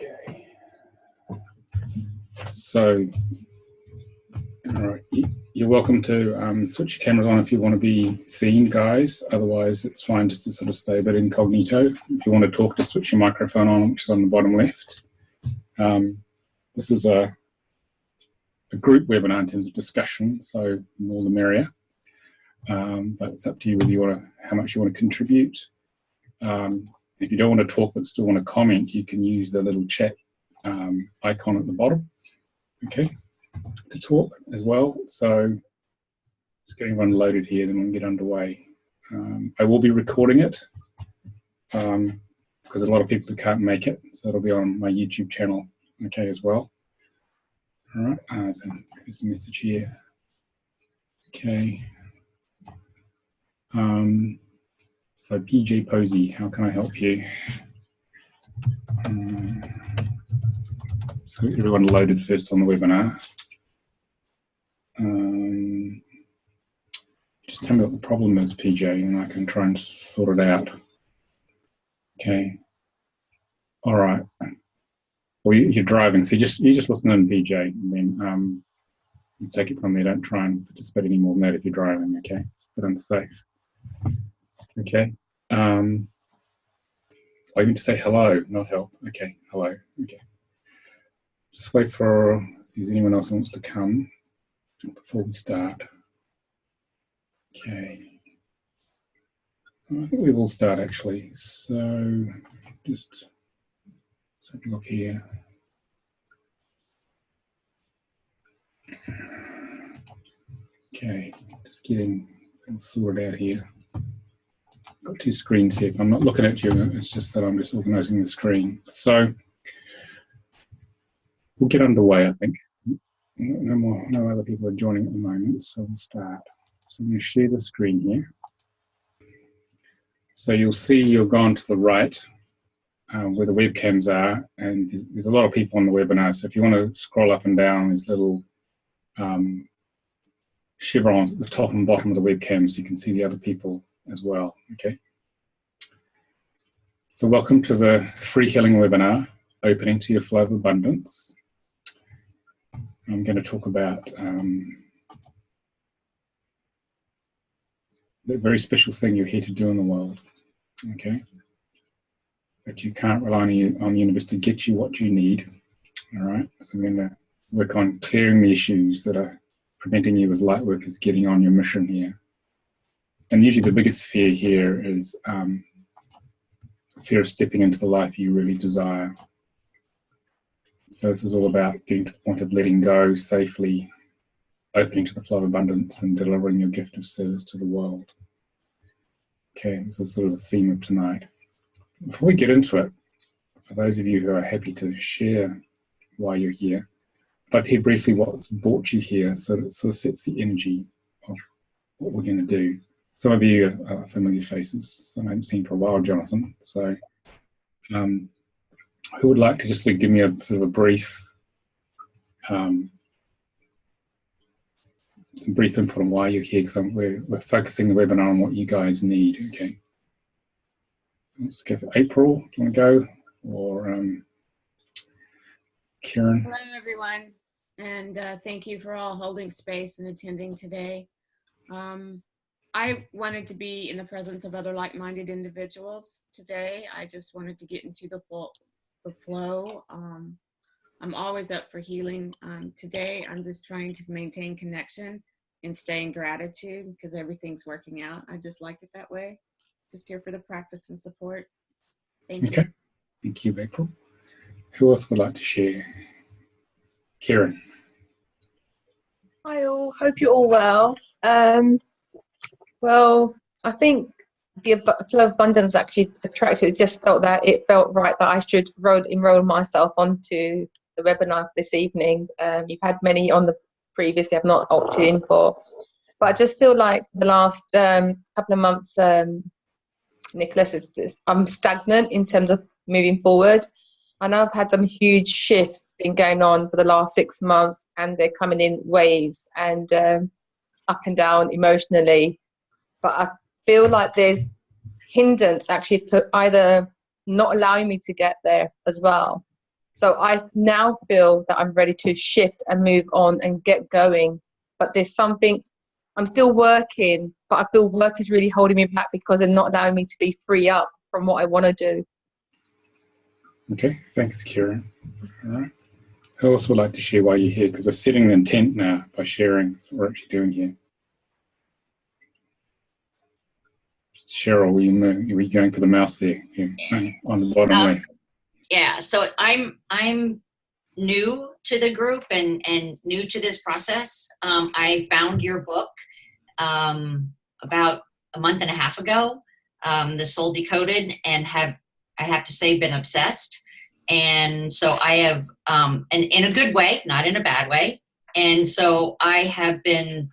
Okay. So, all right, you're welcome to switch your cameras on if you want to be seen, guys. Otherwise, it's fine just to sort of stay a bit incognito. If you want to talk, just switch your microphone on, which is on the bottom left. This is a group webinar in terms of discussion, so the more the merrier. But it's up to you whether you want to, how much you want to contribute. If you don't want to talk but still want to comment, you can use the little chat icon at the bottom, okay, to talk as well. So just getting everyone loaded here, then we'll get underway. I will be recording it because a lot of people can't make it, so it'll be on my YouTube channel, okay, as well. All right, so there's a message here. Okay. So PJ Posey, how can I help you? So everyone loaded first on the webinar. Just tell me what the problem is, PJ, and I can try and sort it out. Okay. All right. Well, you're driving, so you just listen in, PJ, and then you take it from there. Don't try and participate any more than that if you're driving. Okay, it's a bit unsafe. Okay. I need to say hello, not help. Okay, hello. Okay. Just wait for, see if anyone else wants to come before we start. Okay. I think we will start actually. So just let's have a look here. Okay, just getting things sorted out here. Got two screens here. If I'm not looking at you, it's just that I'm just organizing the screen. So we'll get underway, I think. No other people are joining at the moment, so we'll start. So I'm going to share the screen here. So you'll see you're gone to the right where the webcams are, and there's a lot of people on the webinar. So if you want to scroll up and down, there's little chevrons at the top and bottom of the webcam, so you can see the other people as well. Okay. So welcome to the free healing webinar, Opening to Your Flow of Abundance. I'm going to talk about the very special thing you're here to do in the world. Okay. But you can't rely on the universe to get you what you need. All right. So I'm going to work on clearing the issues that are preventing you as light workers getting on your mission here. And usually the biggest fear here is fear of stepping into the life you really desire. So this is all about getting to the point of letting go safely, opening to the flow of abundance, and delivering your gift of service to the world. Okay, this is sort of the theme of tonight. Before we get into it, for those of you who are happy to share why you're here, I'd like to hear briefly what's brought you here, so that it sort of sets the energy of what we're going to do. Some of you are familiar faces, some I haven't seen for a while, Jonathan. So who would like to just give me a sort of a brief, some brief input on why you're here, because we're focusing the webinar on what you guys need, okay? Let's go for April, do you want to go? Or Karen? Hello, everyone, and thank you for all holding space and attending today. I wanted to be in the presence of other like-minded individuals today. I just wanted to get into the flow. I'm always up for healing. Today, I'm just trying to maintain connection and stay in gratitude because everything's working out. I just like it that way. Just here for the practice and support. Thank you. Okay, thank you, April. Who else would like to share? Karen. Hi all, hope you're all well. Well, I think the flow of abundance actually attracted. It just felt that it felt right that I should enroll myself onto the webinar this evening. You've had many on the previously I've not opted in for, but I just feel like the last couple of months, Nicolas, I'm stagnant in terms of moving forward. I know I've had some huge shifts been going on for the last 6 months, and they're coming in waves and up and down emotionally. But I feel like there's hindrance actually for either not allowing me to get there as well. So I now feel that I'm ready to shift and move on and get going. But there's something, I'm still working, but I feel work is really holding me back because they're not allowing me to be free up from what I want to do. Okay, thanks, Kira. All right. Who else would like to share why you're here? Because we're setting the intent now by sharing what we're actually doing here. Cheryl, were you going for the mouse there? Yeah, on the bottom left. Yeah, so I'm new to the group and new to this process. I found your book about a month and a half ago, The Soul Decoded, and I have to say, been obsessed. And so I have, and in a good way, not in a bad way. And so I have been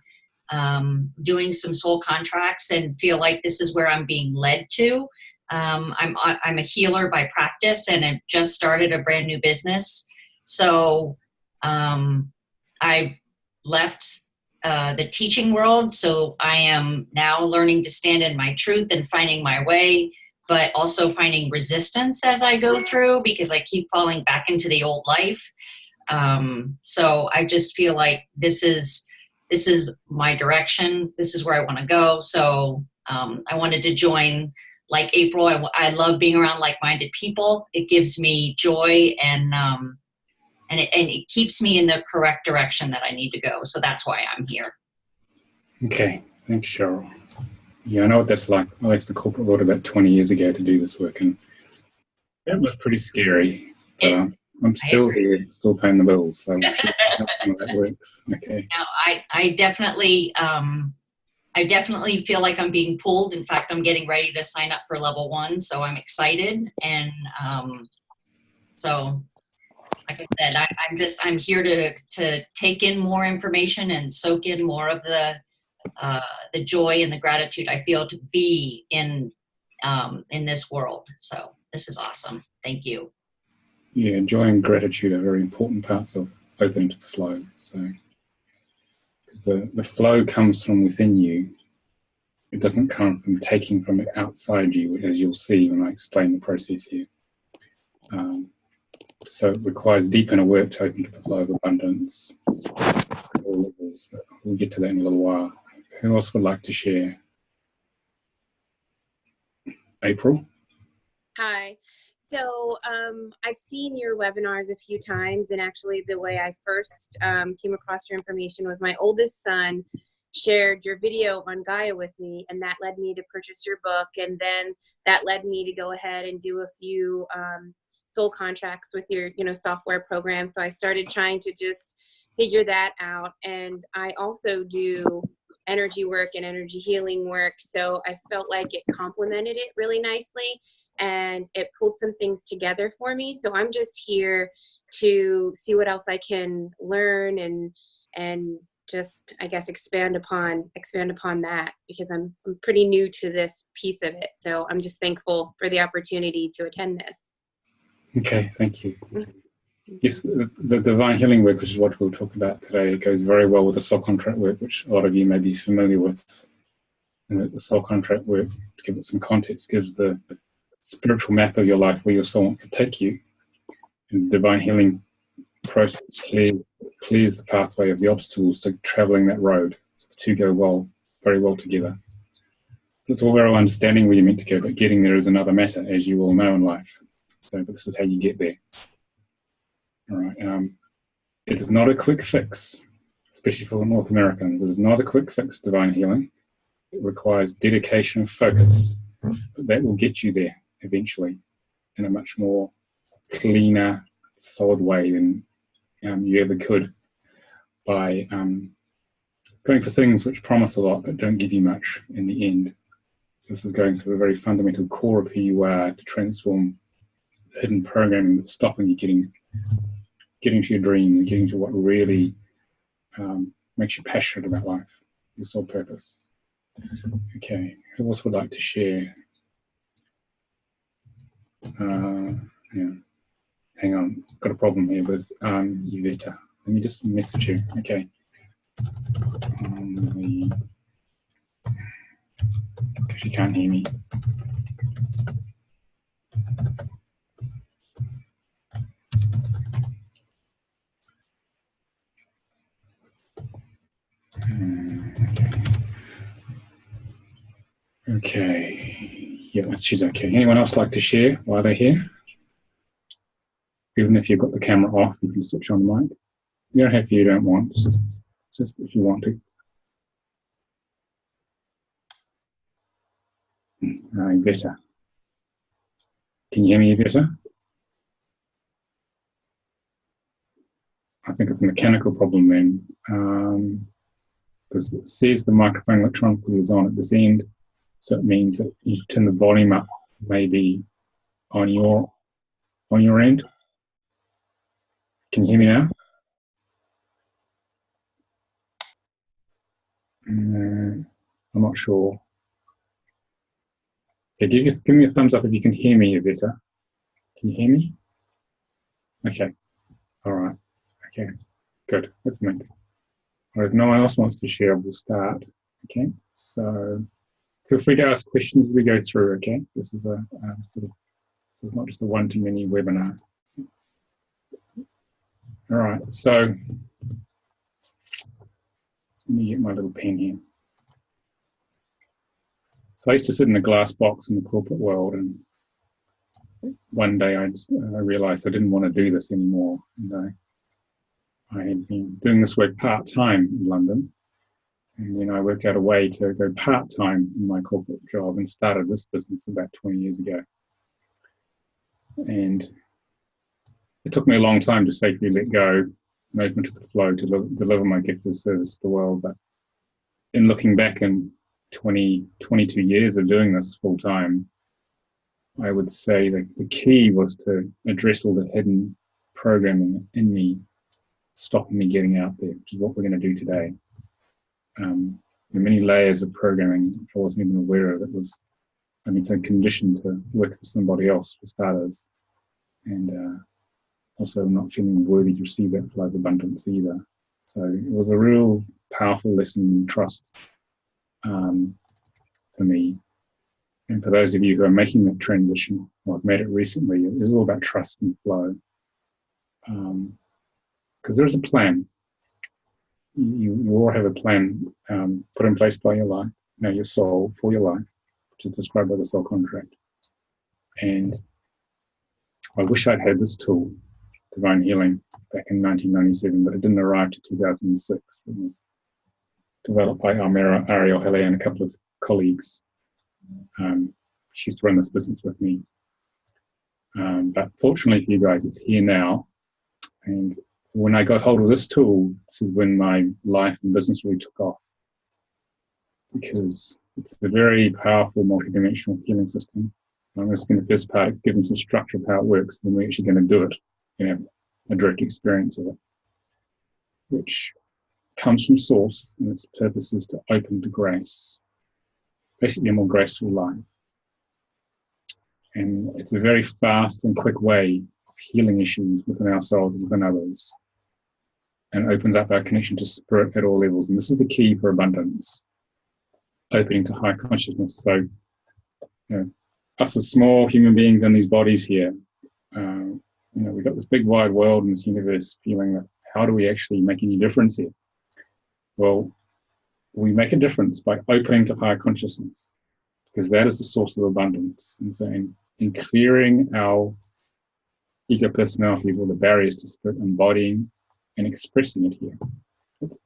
doing some soul contracts and feel like this is where I'm being led to. I'm a healer by practice, and I've just started a brand new business. So I've left the teaching world. So I am now learning to stand in my truth and finding my way, but also finding resistance as I go through, because I keep falling back into the old life. So I just feel like this is my direction. This is where I want to go. So I wanted to join like April. I love being around like-minded people. It gives me joy, and it keeps me in the correct direction that I need to go. So that's why I'm here. Okay, thanks, Cheryl. Yeah, I know what that's like. I left the corporate world about 20 years ago to do this work, and that was pretty scary. But I'm still here, still paying the bills, so we'll see how some of that works. Okay. Now, I definitely feel like I'm being pulled. In fact, I'm getting ready to sign up for level 1, so I'm excited. And so, like I said, I'm here to take in more information and soak in more of the joy and the gratitude I feel to be in this world. So this is awesome. Thank you. Yeah, joy and gratitude are very important parts of open to the flow. So, because the flow comes from within you, it doesn't come from taking from it outside you, as you'll see when I explain the process here. So it requires deep inner work to open to the flow of abundance at all levels, but we'll get to that in a little while. Who else would like to share? April? Hi. So I've seen your webinars a few times, and actually the way I first came across your information was my oldest son shared your video on Gaia with me, and that led me to purchase your book, and then that led me to go ahead and do a few soul contracts with your software program. So I started trying to just figure that out, and I also do energy work and energy healing work, so I felt like it complemented it really nicely, and it pulled some things together for me. So I'm just here to see what else I can learn and just, I guess, expand upon that, because I'm pretty new to this piece of it. So I'm just thankful for the opportunity to attend this. Okay, thank you. Yes, the divine healing work, which is what we'll talk about today, goes very well with the soul contract work, which a lot of you may be familiar with. And the soul contract work, to give it some context, gives the spiritual map of your life where your soul wants to take you. And the divine healing process clears the pathway of the obstacles to traveling that road. So the two go very well together. So it's all very well understanding where you're meant to go, but getting there is another matter, as you all know in life. So but this is how you get there. All right. It is not a quick fix, especially for the North Americans. It is not a quick fix, divine healing. It requires dedication and focus, but that will get you there eventually in a much more cleaner, solid way than you ever could by going for things which promise a lot but don't give you much in the end. So this is going to the very fundamental core of who you are to transform the hidden programming that's stopping you getting to your dreams, getting to what really makes you passionate about life, your soul purpose. Okay, who else would like to share? Yeah. Hang on, got a problem here with Yvetta. Let me just message you. Okay. Because she can't hear me. Okay. Yeah, she's okay. Anyone else like to share while they're here? Even if you've got the camera off, you can switch on the mic. You don't have to, you don't want. It's just if you want to. Iveta. Can you hear me, Iveta? I think it's a mechanical problem then, because it says the microphone electronically is on at this end, so it means that you turn the volume up, maybe on your end. Can you hear me now? I'm not sure. Yeah, give me a thumbs up if you can hear me, Iveta. Can you hear me? Okay. All right. Okay. Good. That's the main thing. Or if no one else wants to share, we'll start. Okay. So feel free to ask questions as we go through. Okay. This is this is not just a one-to-many webinar. All right. So let me get my little pen here. So I used to sit in a glass box in the corporate world, and one day I realized I didn't want to do this anymore. And I had been doing this work part-time in London, and then I worked out a way to go part-time in my corporate job and started this business about 20 years ago. And it took me a long time to safely let go and open to the flow to deliver my gift of service to the world. But in looking back in 22 years of doing this full-time, I would say that the key was to address all the hidden programming in me, stopping me getting out there, which is what we're going to do today. There are many layers of programming which I wasn't even aware of. I've been so conditioned to work for somebody else, for starters, and also not feeling worthy to receive that flow of abundance either. So it was a real powerful lesson in trust for me. And for those of you who are making that transition, or have made it recently, it is all about trust and flow. Because there's a plan. You all have a plan put in place by your life, your soul, for your life, which is described by the soul contract. And I wish I'd had this tool, Divine Healing, back in 1997, but it didn't arrive to 2006. It was developed by Ariel Hele and a couple of colleagues. She used to run this business with me. But fortunately for you guys, it's here now. And when I got hold of this tool, this is when my life and business really took off. Because it's a very powerful multidimensional healing system. I'm going to spend the first part giving some structure of how it works, then we're actually going to do it, a direct experience of it, which comes from Source, and its purpose is to open to grace, basically a more graceful life. And it's a very fast and quick way of healing issues within ourselves and within others, and opens up our connection to spirit at all levels. And this is the key for abundance, opening to high consciousness. So, us as small human beings in these bodies here, we've got this big wide world and this universe, feeling that how do we actually make any difference here? Well, we make a difference by opening to higher consciousness, because that is the source of abundance. And so in clearing our ego personality, all the barriers to spirit, embodying and expressing it here,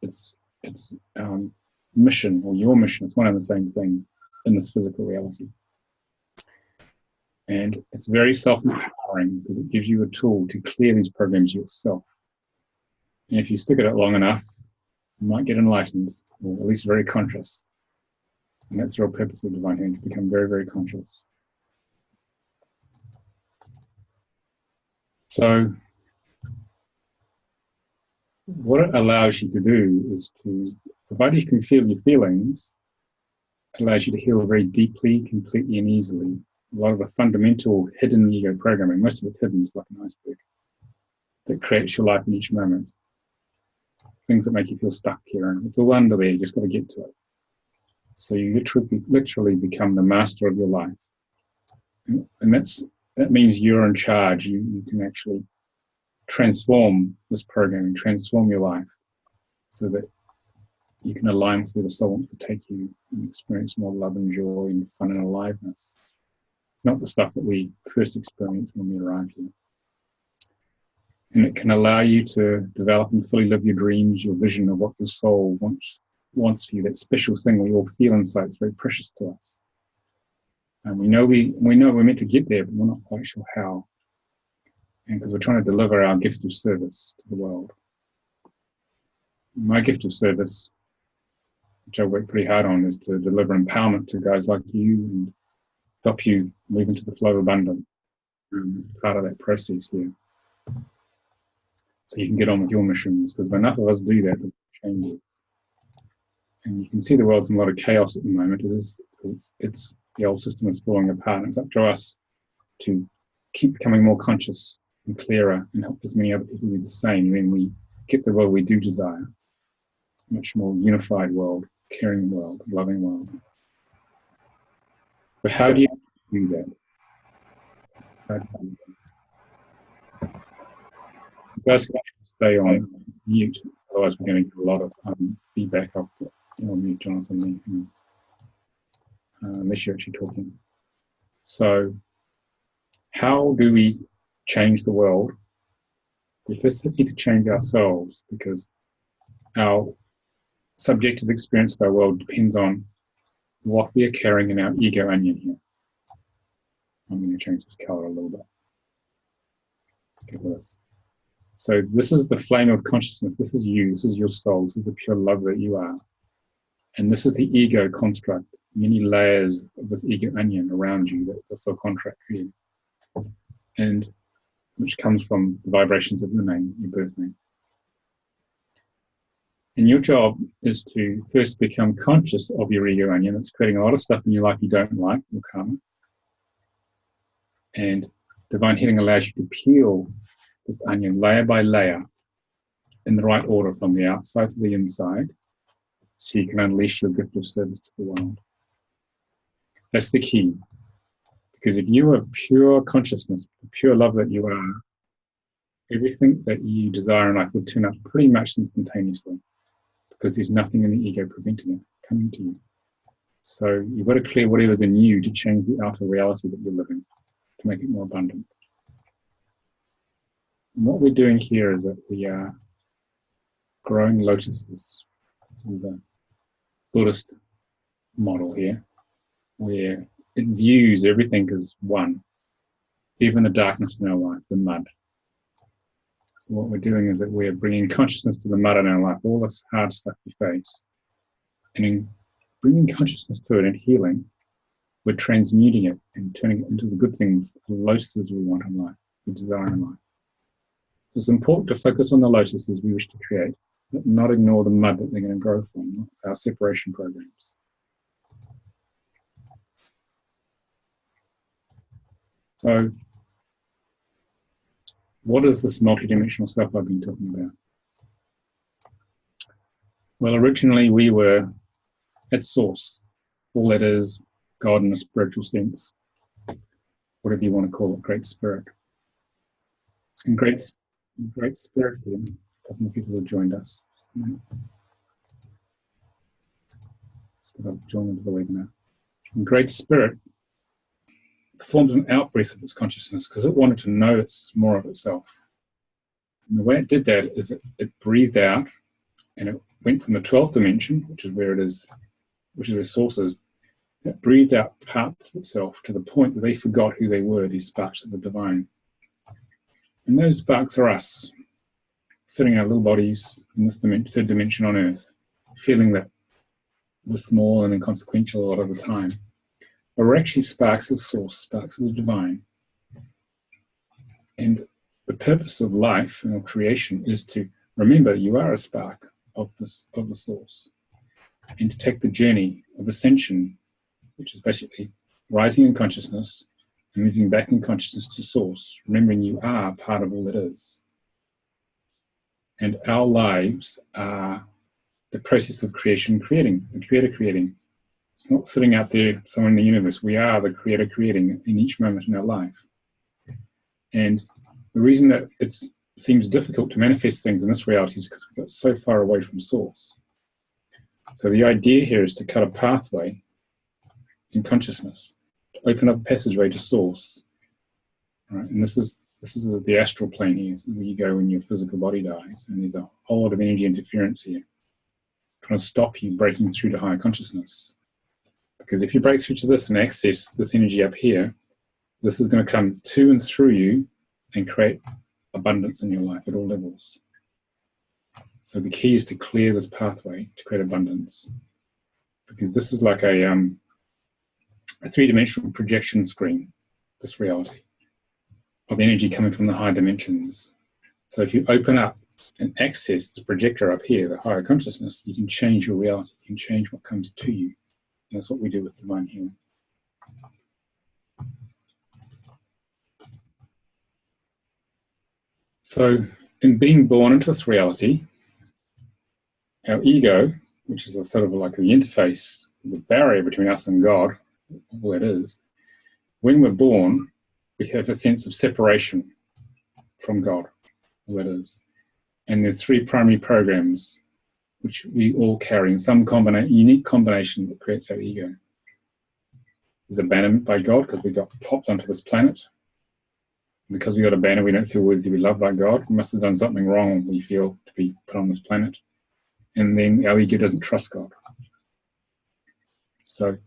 it's mission, or your mission. It's one and the same thing in this physical reality. And it's very self-empowering, because it gives you a tool to clear these programs yourself. And if you stick at it long enough, you might get enlightened, or at least very conscious. And that's the real purpose of Divine Healing, to become very, very conscious. So what it allows you to do is to, provided you can feel your feelings, it allows you to heal very deeply, completely, and easily. A lot of the fundamental hidden ego programming, most of it's hidden, it's like an iceberg, that creates your life in each moment. Things that make you feel stuck here, and it's all under there, you just got to get to it. So you literally become the master of your life. And that means you're in charge. You can actually transform this programming, transform your life, so that you can align with where the soul wants to take you and experience more love and joy and fun and aliveness. It's not the stuff that we first experience when we arrive here. And it can allow you to develop and fully live your dreams, your vision of what your soul wants for you, that special thing we all feel inside. It's very precious to us. And we know we're meant to get there, but we're not quite sure how. And because we're trying to deliver our gift of service to the world. My gift of service, which I work pretty hard on, is to deliver empowerment to guys like you and help you move into the flow of abundance. As part of that process here. So you can get on with your missions, because if enough of us do that, it'll change it. And you can see the world's in a lot of chaos at the moment. It's the old system is falling apart, and it's up to us to keep becoming more conscious and clearer and help as many other people do the same. Then we get the world we do desire, a much more unified world, caring world, loving world. But how do you do that? You guys can actually stay on mute, otherwise we're going to get a lot of feedback. I'll put you on mute, Jonathan, unless you're actually talking. So, how do we change the world? We first need to change ourselves, because our subjective experience of our world depends on what we are carrying in our ego onion here. I'm going to change this color a little bit. Let's get with this. So this is the flame of consciousness. This is you. This is your soul. This is the pure love that you are. And this is the ego construct. Many layers of this ego onion around you that the soul contract created. And which comes from the vibrations of your name, your birth name. And your job is to first become conscious of your ego onion. It's creating a lot of stuff in your life you don't like, your karma. And divine healing allows you to peel this onion layer by layer in the right order from the outside to the inside, so you can unleash your gift of service to the world. That's the key. Because if you are pure consciousness, the pure love that you are, everything that you desire in life will turn up pretty much instantaneously, because there's nothing in the ego preventing it coming to you. So you've got to clear whatever's in you to change the outer reality that you're living, to make it more abundant. And what we're doing here is that we are growing lotuses. This is a Buddhist model here, where it views everything as one, even the darkness in our life, the mud. So what we're doing is that we're bringing consciousness to the mud in our life, all this hard stuff we face. And in bringing consciousness to it and healing, we're transmuting it and turning it into the good things, the lotuses we want in life, we desire in life. It's important to focus on the lotuses we wish to create, but not ignore the mud that they're going to grow from, our separation programs. So, what is this multidimensional self I've been talking about? Well, originally we were at source. All that is God in a spiritual sense, whatever you want to call it, Great Spirit. And Great Spirit here, a couple of people have joined us. I've joined into the webinar. And Great Spirit performed an out-breath of its consciousness because it wanted to know it's more of itself. And the way it did that is it breathed out, and it went from the 12th dimension, which is where it is, which is where source is. It breathed out parts of itself to the point that they forgot who they were, these sparks of the divine. And those sparks are us, sitting in our little bodies in this third dimension on Earth, feeling that we're small and inconsequential a lot of the time. But we're actually sparks of source, sparks of the divine. And the purpose of life and of creation is to remember you are a spark of the source, and to take the journey of ascension, which is basically rising in consciousness and moving back in consciousness to source, remembering you are part of all that is. And our lives are the process of creation creating, the creator creating. It's not sitting out there somewhere in the universe. We are the creator creating in each moment in our life. And the reason that it seems difficult to manifest things in this reality is because we got so far away from source. So the idea here is to cut a pathway in consciousness, to open up a passageway to source. Right? And this is the astral plane here, where you go when your physical body dies, and there's a whole lot of energy interference here, trying to stop you breaking through to higher consciousness. Because if you break through to this and access this energy up here, this is going to come to and through you and create abundance in your life at all levels. So the key is to clear this pathway to create abundance, because this is like a three-dimensional projection screen, this reality, of energy coming from the higher dimensions. So if you open up and access the projector up here, the higher consciousness, you can change your reality, you can change what comes to you. And that's what we do with divine healing. So in being born into this reality, our ego, which is a sort of like the interface, the barrier between us and God, all that is, when we're born, we have a sense of separation from God, all that is. And there's three primary programs which we all carry in some unique combination that creates our ego. There's abandonment by God, because we got popped onto this planet. Because we got abandoned, we don't feel worthy to be loved by God. We must have done something wrong, we feel, to be put on this planet. And then our ego doesn't trust God. So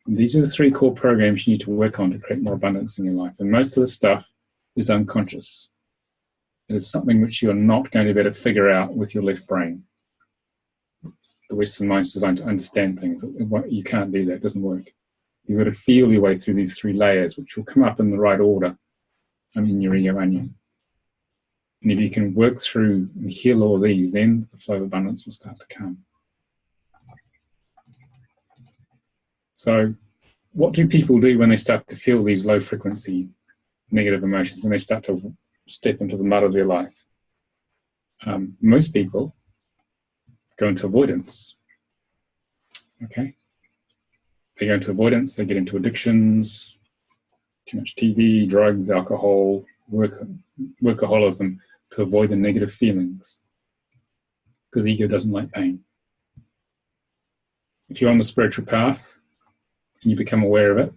these are the three core programs you need to work on to create more abundance in your life. And most of the stuff is unconscious. It is something which you're not going to be able to figure out with your left brain. The Western mind is designed to understand things. You can't do that, it doesn't work. You've got to feel your way through these three layers, which will come up in the right order in your ego onion. And if you can work through and heal all of these, then the flow of abundance will start to come. So what do people do when they start to feel these low frequency negative emotions, when they start to step into the mud of their life? Most people go into avoidance. Okay? They go into avoidance, they get into addictions, too much TV, drugs, alcohol, workaholism, to avoid the negative feelings, because ego doesn't like pain. If you're on the spiritual path and you become aware of it,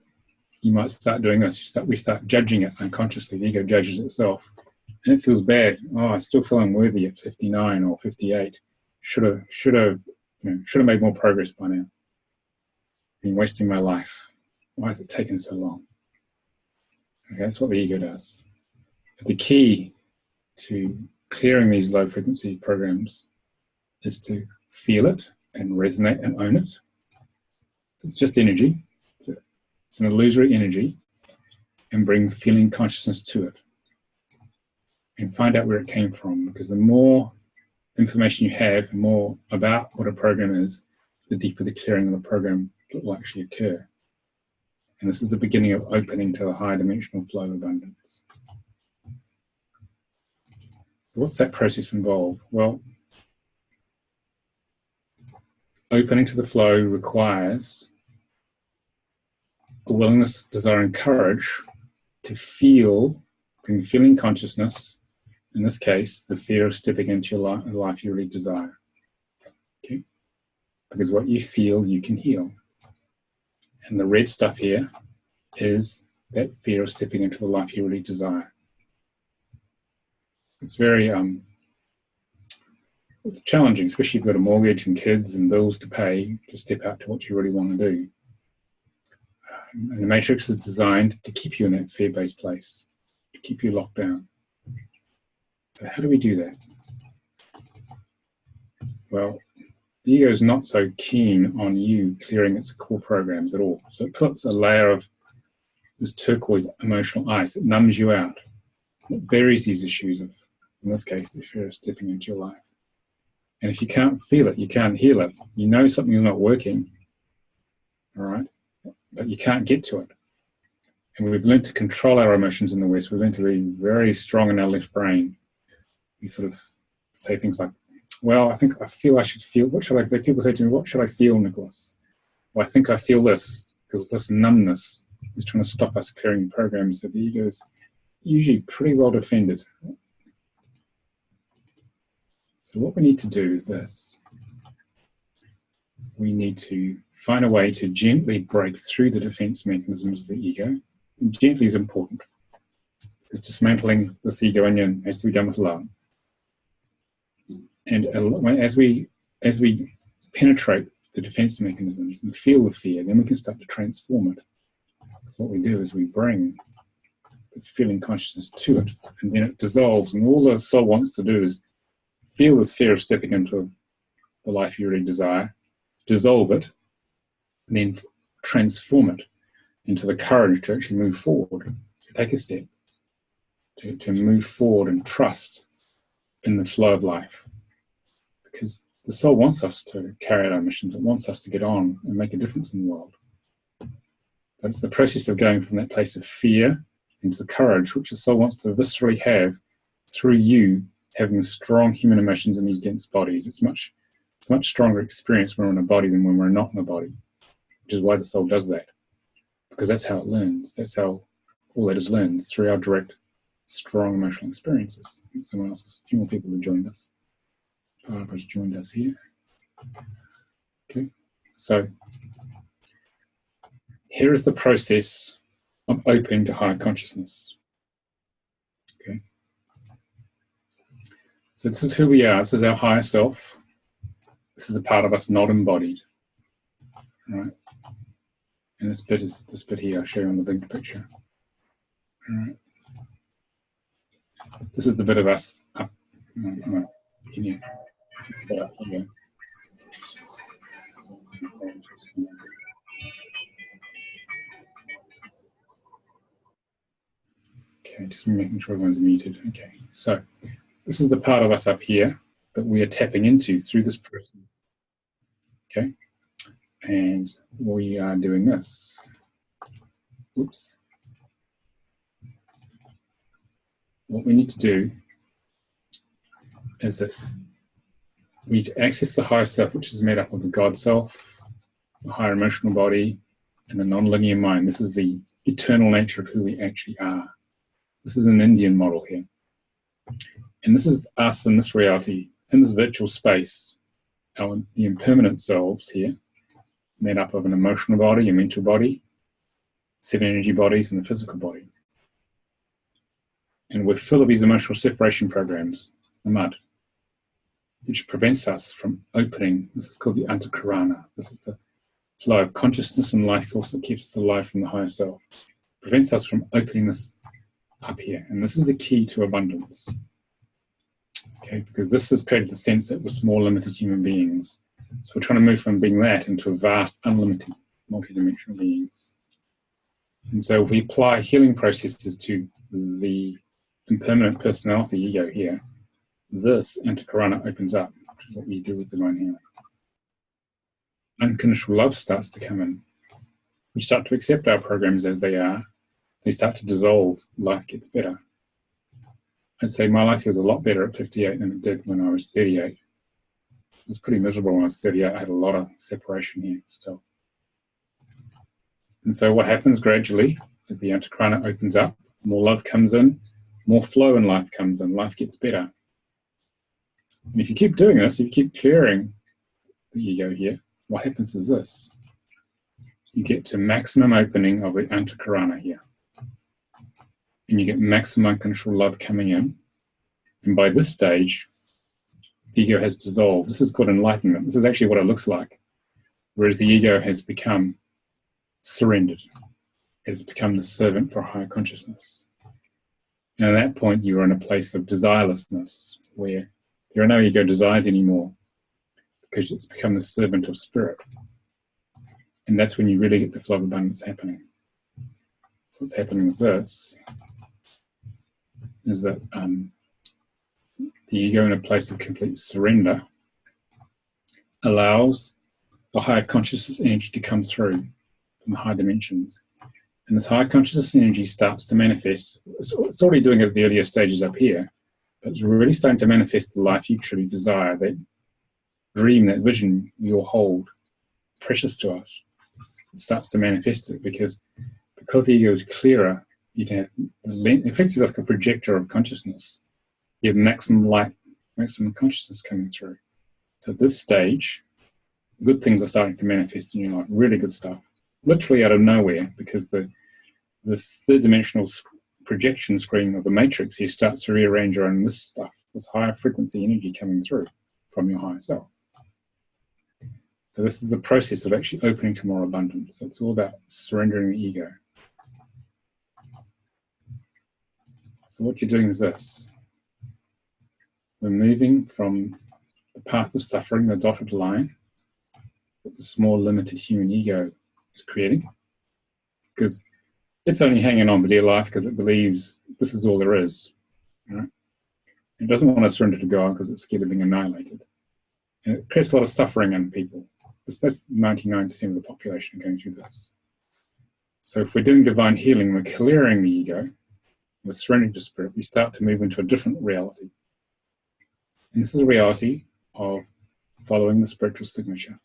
you might start doing this. We start judging it unconsciously. The ego judges itself, and it feels bad. Oh, I still feel unworthy at 59 or 58. Should have made more progress by now. Been wasting my life. Why has it taken so long? Okay, that's what the ego does. But the key to clearing these low frequency programs is to feel it and resonate and own it. It's just energy. It's an illusory energy, and bring feeling consciousness to it. And find out where it came from, because the more information you have, the more about what a program is, the deeper the clearing of the program will actually occur. And this is the beginning of opening to a higher dimensional flow of abundance. What's that process involve? Well, opening to the flow requires a willingness, desire, and courage to feel, bring feeling consciousness, in this case, the fear of stepping into your life you really desire. Okay? Because what you feel, you can heal. And the red stuff here is that fear of stepping into the life you really desire. It's very it's challenging, especially if you've got a mortgage and kids and bills to pay, to step out to what you really want to do. And the matrix is designed to keep you in that fear-based place, to keep you locked down. So how do we do that? Well, the ego is not so keen on you clearing its core programs at all. So it puts a layer of this turquoise emotional ice. It numbs you out. It buries these issues of, in this case, the fear of stepping into your life. And if you can't feel it, you can't heal it. You know something is not working, all right? But you can't get to it. And we've learned to control our emotions in the West. We've learned to be very strong in our left brain. We sort of say things like, well, I feel I should feel, people say to me, what should I feel, Nicolas? Well, I think I feel this, because this numbness is trying to stop us clearing programs. So the ego is usually pretty well defended. So what we need to do is this. we need to find a way to gently break through the defense mechanisms of the ego. And gently is important, because dismantling this ego onion has to be done with love. And as we penetrate the defense mechanisms and feel the fear, then we can start to transform it. What we do is we bring this feeling consciousness to it, and then it dissolves, and all the soul wants to do is feel this fear of stepping into the life you really desire, dissolve it, and then transform it into the courage to actually move forward, to take a step, to move forward and trust in the flow of life. Because the soul wants us to carry out our missions. It wants us to get on and make a difference in the world. But it's the process of going from that place of fear into the courage, which the soul wants to viscerally have through you having strong human emotions in these dense bodies. It's much stronger experience when we're in a body than when we're not in a body, which is why the soul does that. Because that's how it learns. That's how all that is learned, through our direct, strong emotional experiences. I think a few more people have joined us. Barbara's joined us here. Okay, so here is the process of opening to higher consciousness. Okay, so this is who we are. This is our higher self. This is the part of us not embodied. Right, and this bit is this bit here. I'll show you on the big picture. All right, this is the bit of us up in here. Okay, just making sure everyone's muted. Okay, so this is the part of us up here that we are tapping into through this process. Okay, and we are doing this. Oops. What we need to do is that we need to access the higher self, which is made up of the God self, the higher emotional body, and the non-linear mind. This is the eternal nature of who we actually are. This is an Indian model here. And this is us in this reality, in this virtual space, the impermanent selves here, made up of an emotional body, a mental body, 7 energy bodies, and the physical body. And we're full of these emotional separation programs, the mud, which prevents us from opening. This is called the antakarana. This is the flow of consciousness and life force that keeps us alive from the higher self. It prevents us from opening this up here. And this is the key to abundance. Okay, because this has created the sense that we're small, limited human beings. So we're trying to move from being that into a vast, unlimited, multidimensional beings. And so if we apply healing processes to the impermanent personality ego here, this antakarana opens up, which is what we do with divine healing. Unconditional love starts to come in. We start to accept our programs as they are. They start to dissolve. Life gets better. I'd say my life feels a lot better at 58 than it did when I was 38. It was pretty miserable when I was 38. I had a lot of separation here still. And so what happens gradually is the antakarana opens up, more love comes in, more flow in life comes in, life gets better. And if you keep doing this, if you keep clearing the ego here, what happens is this. You get to maximum opening of the antakarana here. And you get maximum unconditional love coming in. And by this stage, the ego has dissolved. This is called enlightenment. This is actually what it looks like. Whereas the ego has become surrendered. It has become the servant for higher consciousness. And at that point, you are in a place of desirelessness, where there are no ego desires anymore, because it's become the servant of spirit. And that's when you really get the flow of abundance happening. So what's happening is this, is that the ego in a place of complete surrender allows the higher consciousness energy to come through from the higher dimensions. And this higher consciousness energy starts to manifest. It's already doing it at the earlier stages up here, but it's really starting to manifest the life you truly desire, that dream, that vision you all hold precious to us. It starts to manifest it because the ego is clearer. You can have effectively like a projector of consciousness. You have maximum light, maximum consciousness coming through. So at this stage, good things are starting to manifest in your life, really good stuff, literally out of nowhere, because this third-dimensional projection screen of the matrix here starts to rearrange around this stuff, this higher frequency energy coming through from your higher self. So this is the process of actually opening to more abundance. So it's all about surrendering the ego. So what you're doing is this. We're moving from the path of suffering, the dotted line, that the small, limited human ego is creating, because it's only hanging on for dear life because it believes this is all there is. Right? It doesn't want to surrender to God because it's scared of being annihilated. And it creates a lot of suffering in people. That's 99% of the population going through this. So if we're doing divine healing, we're clearing the ego, we're surrendering to spirit, we start to move into a different reality. And this is a reality of following the spiritual signature,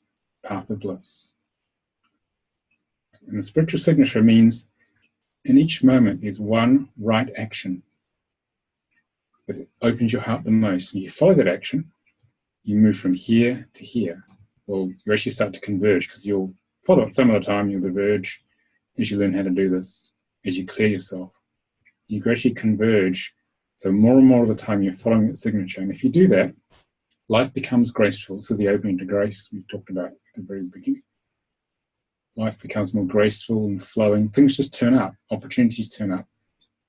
path of bliss. And the spiritual signature means in each moment there's one right action that opens your heart the most. And you follow that action, you move from here to here. Well, you actually start to converge, because you'll follow it some of the time, you'll diverge as you learn how to do this, as you clear yourself. You gradually converge, so more and more of the time you're following that signature. And if you do that, life becomes graceful. So the opening to grace we talked about at the very beginning. Life becomes more graceful and flowing. Things just turn up. Opportunities turn up.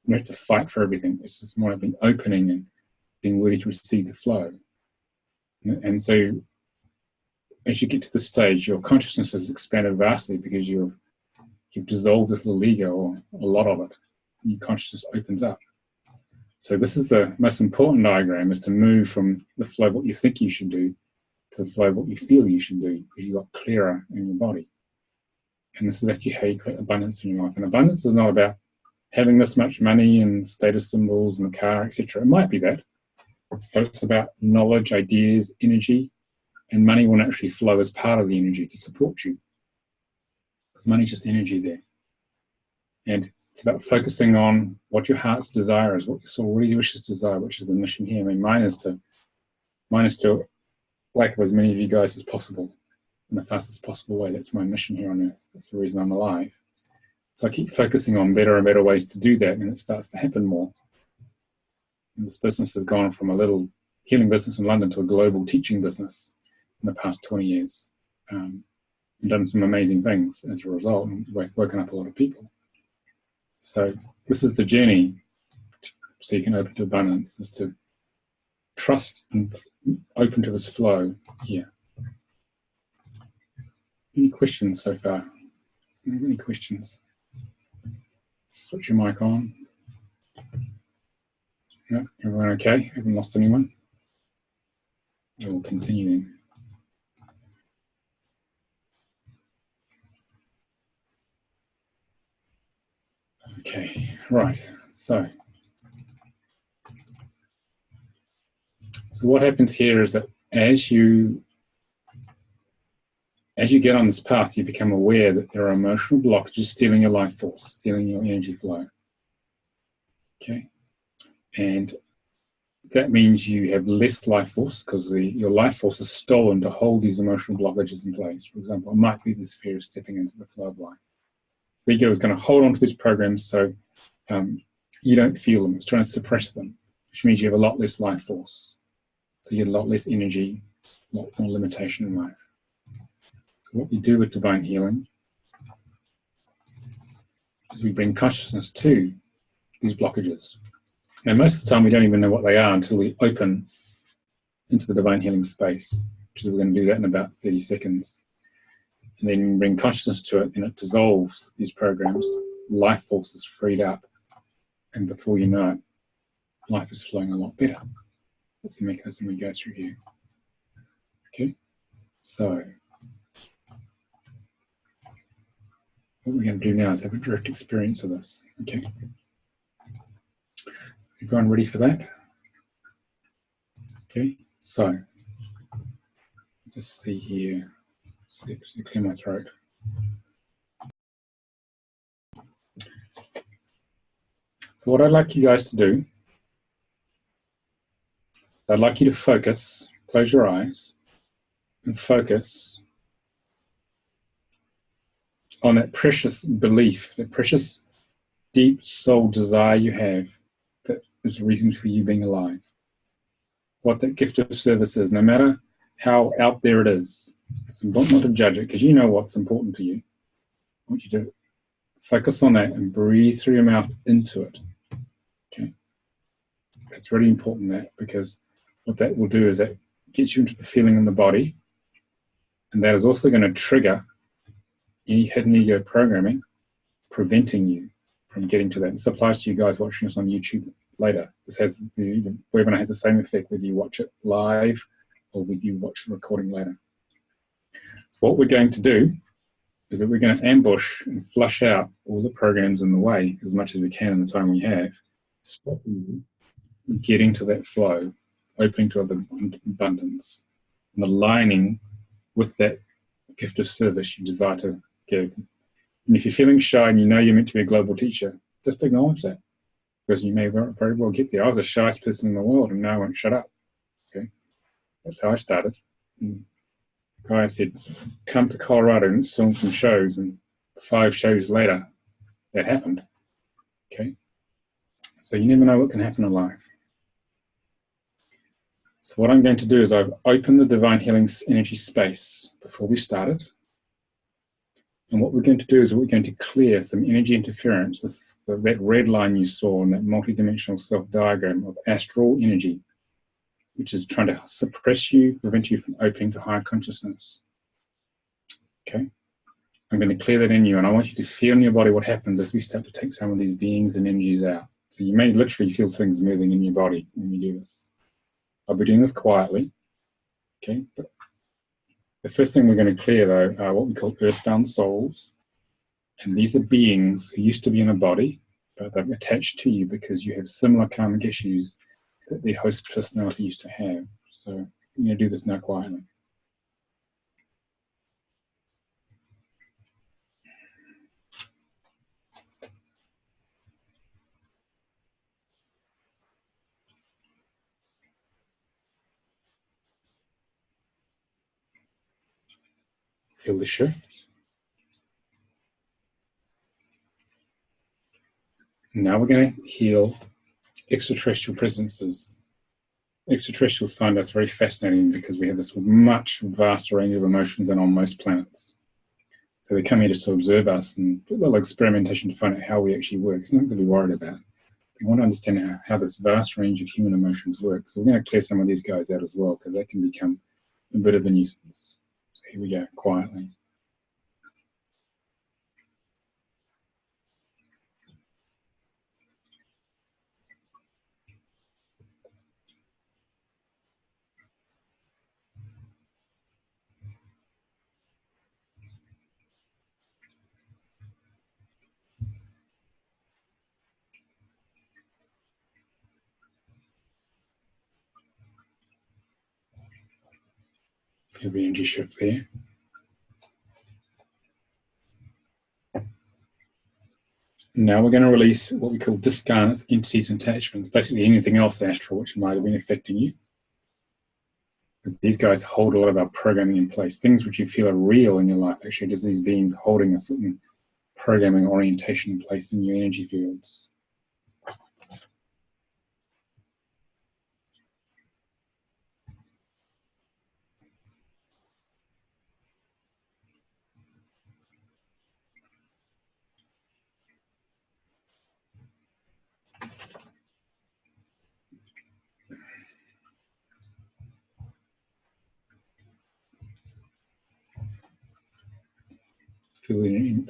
You don't have to fight for everything. It's just more like being opening and being worthy to receive the flow. And so as you get to the stage, your consciousness has expanded vastly because you've dissolved this little ego, or a lot of it. And your consciousness opens up. So this is the most important diagram, is to move from the flow of what you think you should do to the flow of what you feel you should do, because you got clearer in your body. And this is actually how you create abundance in your life. And abundance is not about having this much money and status symbols and a car, etc. It might be that, but it's about knowledge, ideas, energy, and money will naturally flow as part of the energy to support you. Because money's just energy there. And it's about focusing on what your heart's desire is, what your soul really wishes to desire, which is the mission here. I mean, mine is to wake up as many of you guys as possible in the fastest possible way. That's my mission here on earth. That's the reason I'm alive. So I keep focusing on better and better ways to do that, and it starts to happen more. And this business has gone from a little healing business in London to a global teaching business in the past 20 years. And done some amazing things as a result, and woken up a lot of people. So this is the journey, so you can open to abundance, is to trust and open to this flow here. Any questions so far? Any questions? Switch your mic on. No, everyone okay? Haven't lost anyone? We'll continue then. Okay, right. So what happens here is that as you get on this path, you become aware that there are emotional blockages stealing your life force, stealing your energy flow. Okay, and that means you have less life force, because your life force is stolen to hold these emotional blockages in place. For example, it might be this fear of stepping into the flow of life. The ego is going to hold on to these programs so you don't feel them. It's trying to suppress them, which means you have a lot less life force. So you get a lot less energy, a lot more limitation in life. So what we do with divine healing is we bring consciousness to these blockages. And most of the time we don't even know what they are until we open into the divine healing space, which is we're going to do that in about 30 seconds. And then bring consciousness to it, and it dissolves these programs. Life force is freed up, and before you know it, life is flowing a lot better. That's the mechanism we go through here. Okay, so what we're going to do now is have a direct experience of this. Okay, everyone ready for that? Okay, so just see here. Just clear my throat. So what I'd like you guys to do, I'd like you to focus, close your eyes, and focus on that precious belief, that precious deep soul desire you have that is the reason for you being alive. What that gift of service is, no matter how out there it is. It's important not to judge it because you know what's important to you. I want you to focus on that and breathe through your mouth into it. Okay, that's really important, that, because what that will do is that gets you into the feeling in the body, and that is also going to trigger any hidden ego programming, preventing you from getting to that. This applies to you guys watching us on YouTube later. This has the webinar has the same effect whether you watch it live or whether you watch the recording later. So what we're going to do is that we're going to ambush and flush out all the programs in the way as much as we can in the time we have, stopping you getting to that flow, opening to other abundance, and aligning with that gift of service you desire to give. And if you're feeling shy and you know you're meant to be a global teacher, just acknowledge that, because you may very well get there. I was the shyest person in the world and now I won't shut up. Okay, that's how I started. And the guy said, come to Colorado and let's film some shows, and 5 shows later that happened. Okay, so you never know what can happen in life. So what I'm going to do is I've opened the Divine Healing Energy space before we started. And what we're going to do is we're going to clear some energy interference, that red line you saw in that multidimensional self-diagram of astral energy, which is trying to suppress you, prevent you from opening to higher consciousness. Okay? I'm going to clear that in you, and I want you to feel in your body what happens as we start to take some of these beings and energies out. So you may literally feel things moving in your body when you do this. I'll be doing this quietly. Okay? But the first thing we're going to clear, though, are what we call earthbound souls. And these are beings who used to be in a body, but they're attached to you because you have similar karmic issues that the host personality used to have. So I'm going to do this now quietly. Feel the shift. Now we're going to heal extraterrestrial presences. Extraterrestrials find us very fascinating because we have this much vaster range of emotions than on most planets. So they come here just to observe us and do a little experimentation to find out how we actually work. It's nothing to be worried about. They want to understand how this vast range of human emotions work. So we're going to clear some of these guys out as well, because they can become a bit of a nuisance. So here we go, quietly. Feel the energy shift there. Now we're going to release what we call discarnates, entities, and attachments. Basically anything else astral which might have been affecting you. Because these guys hold a lot of our programming in place. Things which you feel are real in your life, actually just these beings holding a certain programming orientation in place in your energy fields.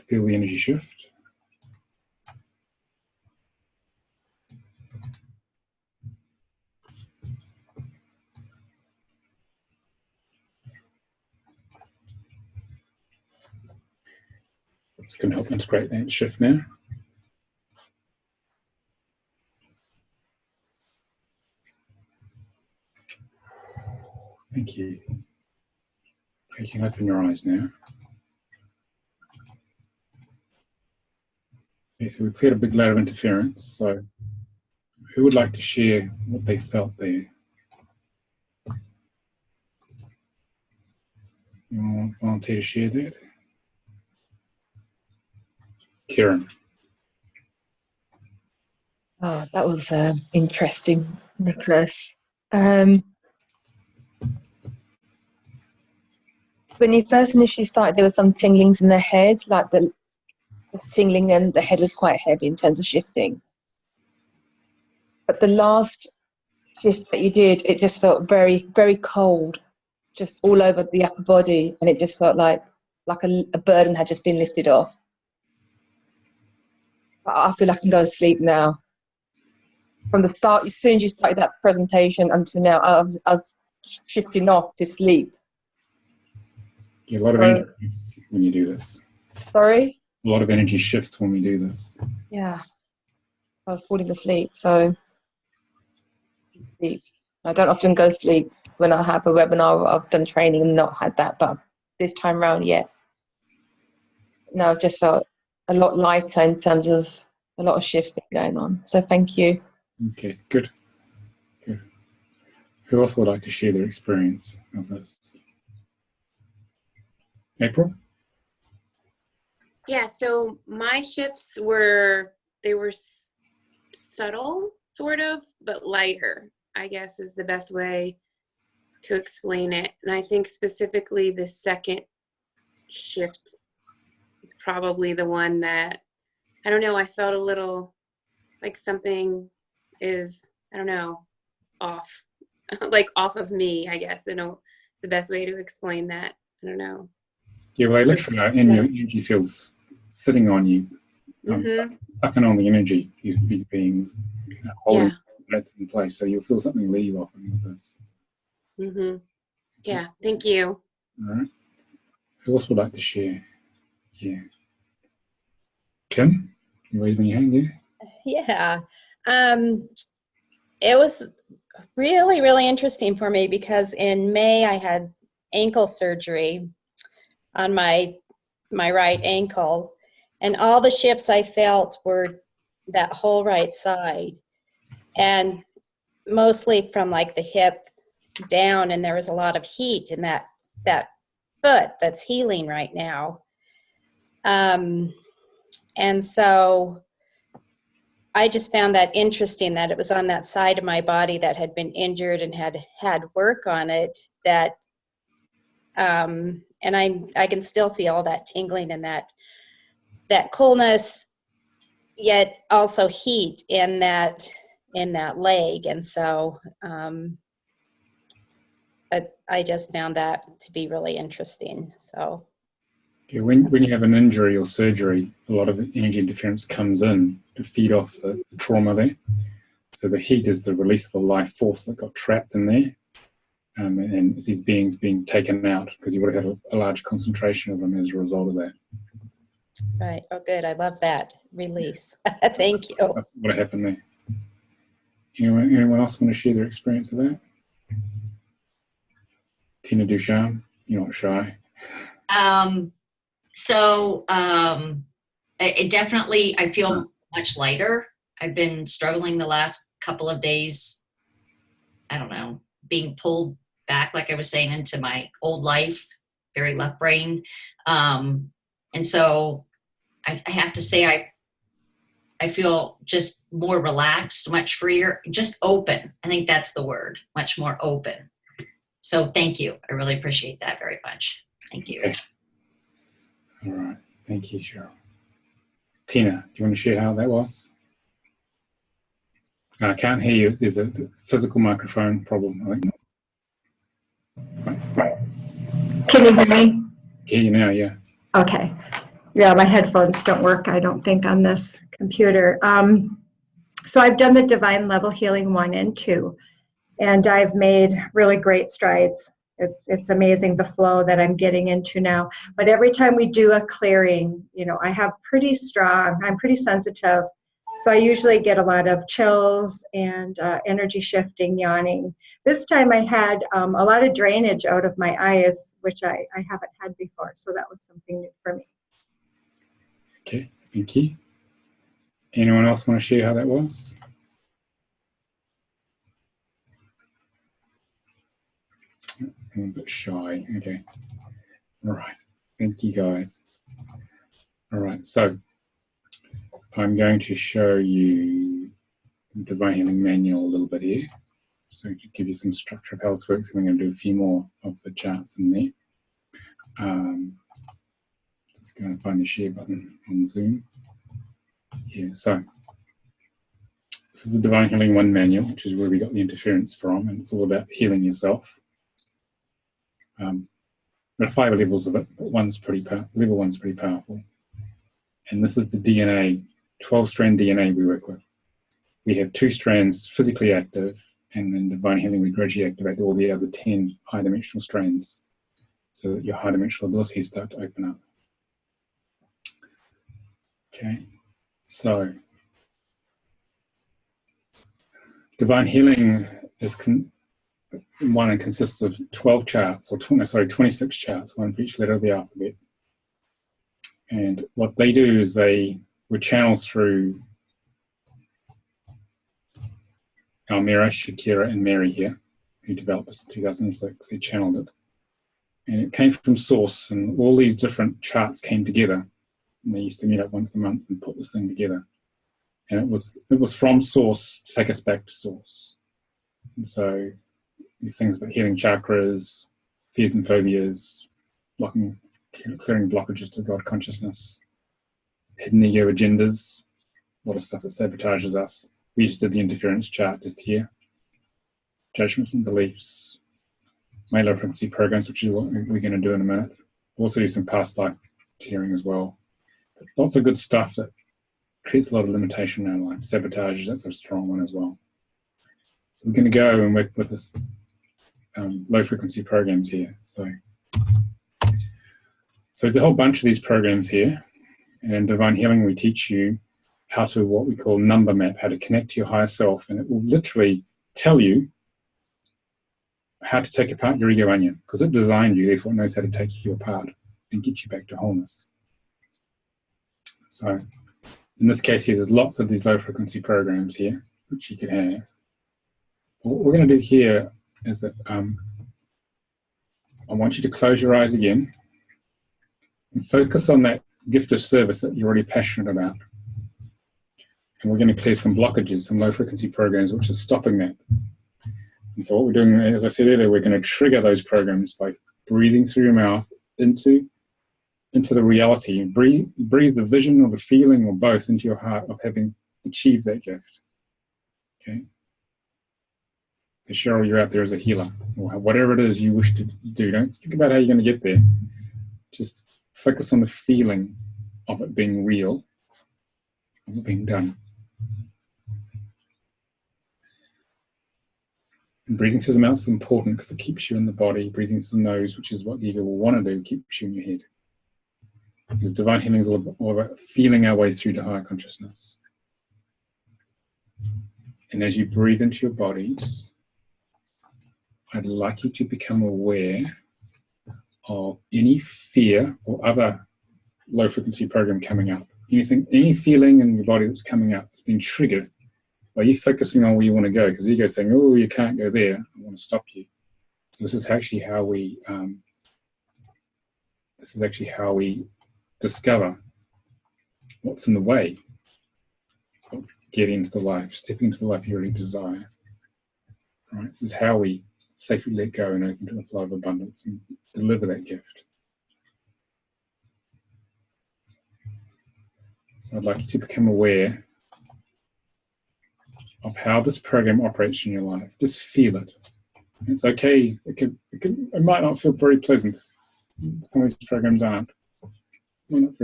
Feel the energy shift. It's going to help integrate that shift now. Thank you. Okay, you can open your eyes now. Okay, so we've cleared a big load of interference. So who would like to share what they felt there? You want to volunteer to share that? Karen. Oh, that was interesting, Nicolas. When you first initially started, there were some tinglings in the head, like just tingling, and the head was quite heavy in terms of shifting. But the last shift that you did, it just felt very, very cold, just all over the upper body, and it just felt like a burden had just been lifted off. I feel I can go to sleep now. From the start, as soon as you started that presentation until now, I was shifting off to sleep. Yeah, a lot of energy shifts when you do this. Sorry? A lot of energy shifts when we do this. Yeah. I was falling asleep, so sleep. I don't often go to sleep when I have a webinar. I've done training and not had that, but this time around, yes. No, I've just felt a lot lighter in terms of a lot of shifts going on. So thank you. Okay, good. Good. Who else would like to share their experience of this? April? Yeah, so my shifts were subtle, sort of, but lighter, I guess is the best way to explain it. And I think specifically the second shift is probably the one that, I don't know, I felt a little like something is, I don't know, off, like off of me, I guess. You know, it's the best way to explain that. I don't know. Yeah, well, they literally are in your energy fields, sitting on you, sucking on the energy, these beings, holding that's in place. So you'll feel something leave often with this. Yeah, thank you. All right. Who else would like to share? Yeah. Kim, you raising your hand there? Yeah. It was really, really interesting for me because in May I had ankle surgery on my right ankle, and all the shifts I felt were that whole right side, and mostly from like the hip down, and there was a lot of heat in that foot that's healing right now. And so I just found that interesting that it was on that side of my body that had been injured and had work on it, that and I can still feel that tingling and that coolness, yet also heat in that leg. And so I just found that to be really interesting. So okay, when you have an injury or surgery, a lot of energy interference comes in to feed off the trauma there. So the heat is the release of the life force that got trapped in there. And it's these beings being taken out because you would have had a large concentration of them as a result of that. right. Oh, good. I love that release. Thank you. That's what happened there. Anyone else want to share their experience of that? Tina Ducharme, you're not shy. It definitely, I feel much lighter. I've been struggling the last couple of days, I don't know, being pulled back, like I was saying, into my old life, very left brain. And so I have to say I feel just more relaxed, much freer, just open. I think that's the word, much more open. So thank you. I really appreciate that very much. Thank you. Okay. All right. Thank you, Cheryl. Tina, do you want to share how that was? I can't hear you. There's a physical microphone problem, I think. Right. Can you hear me? Hear you now, yeah. Okay. Yeah, my headphones don't work, I don't think, on this computer. So I've done the Divine Level Healing 1 and 2, and I've made really great strides. It's amazing the flow that I'm getting into now. But every time we do a clearing, you know, I'm pretty sensitive. So I usually get a lot of chills and energy shifting, yawning. This time I had a lot of drainage out of my eyes, which I haven't had before. So that was something new for me. Okay, thank you. Anyone else want to share how that was? I'm a bit shy. Okay. All right. Thank you, guys. All right. So I'm going to show you the Divine Healing Manual a little bit here. So to give you some structure of how this works, we're going to do a few more of the charts in there. Just going to find the share button on Zoom. Yeah, so this is the Divine Healing 1 manual, which is where we got the interference from, and it's all about healing yourself. There are 5 levels of it, but level 1's pretty powerful. And this is the DNA, 12-strand DNA we work with. We have 2 strands physically active, and in Divine Healing we gradually activate all the other 10 high-dimensional strands so that your high-dimensional abilities start to open up. Okay, so Divine Healing is consists of 12 charts, or 26 charts, one for each letter of the alphabet. And what they do is they were channeled through Almira, Shakira, and Mary here, who developed this in 2006. They channeled it. And it came from Source, and all these different charts came together. And they used to meet up once a month and put this thing together. And it was from Source to take us back to Source. And so these things about healing chakras, fears and phobias, clearing blockages to God consciousness, hidden ego agendas, a lot of stuff that sabotages us. We just did the interference chart just here. Judgments and beliefs, my low frequency programs, which is what we're going to do in a minute. We'll also do some past life clearing as well. But lots of good stuff that creates a lot of limitation in our life. Sabotage, that's a strong one as well. We're going to go and work with this low frequency programs here. So there's a whole bunch of these programs here. And in Divine Healing, we teach you how to, what we call number map, how to connect to your higher self. And it will literally tell you how to take apart your ego onion, because it designed you, therefore it knows how to take you apart and get you back to wholeness. So in this case here, there's lots of these low frequency programs here, which you could have. But what we're going to do here is that I want you to close your eyes again and focus on that gift of service that you're already passionate about. And we're going to clear some blockages, some low frequency programs, which are stopping that. And so what we're doing, as I said earlier, we're going to trigger those programs by breathing through your mouth into the reality. Breathe the vision or the feeling or both into your heart of having achieved that gift. Okay? So Cheryl, you're out there as a healer, or whatever it is you wish to do. Don't think about how you're going to get there. Just focus on the feeling of it being real, of it being done. And breathing through the mouth is important because it keeps you in the body. Breathing through the nose, which is what the ego will want to do, keeps you in your head. Because Divine Healing is all about feeling our way through to higher consciousness. And as you breathe into your bodies, I'd like you to become aware of any fear or other low frequency program coming up. Any feeling in your body that's coming up, that's been triggered by you focusing on where you want to go, because the ego is saying, oh, you can't go there, I want to stop you. So this is actually how we discover what's in the way of getting into the life, stepping into the life you really desire. Right? This is how we safely let go and open to the flow of abundance and deliver that gift. So I'd like you to become aware of how this program operates in your life. Just feel it. It's okay. It might not feel very pleasant. Some of these programs aren't. They're not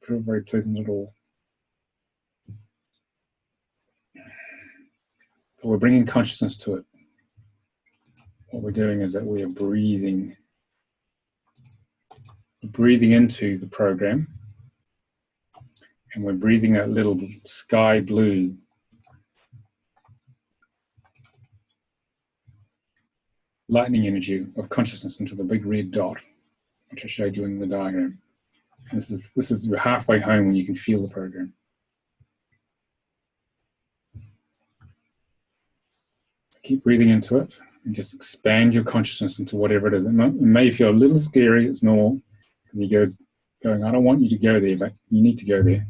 very pleasant at all. But we're bringing consciousness to it. What we're doing is that we are breathing into the program, and we're breathing that little sky blue lightning energy of consciousness into the big red dot, which I showed you in the diagram. And this is you're halfway home when you can feel the program. So keep breathing into it and just expand your consciousness into whatever it is. It may feel a little scary, it's normal, because the ego's going, I don't want you to go there, but you need to go there.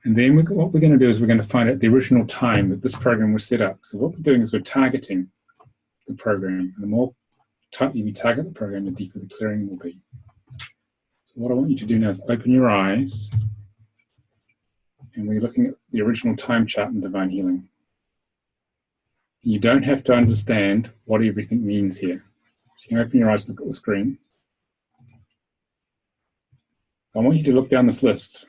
And then what we're going to do is we're going to find out the original time that this program was set up. So what we're doing is we're targeting the program. And the more tightly we target the program, the deeper the clearing will be. So what I want you to do now is open your eyes, and we're looking at the original time chart in Divine Healing. You don't have to understand what everything means here. So you can open your eyes and look at the screen. I want you to look down this list.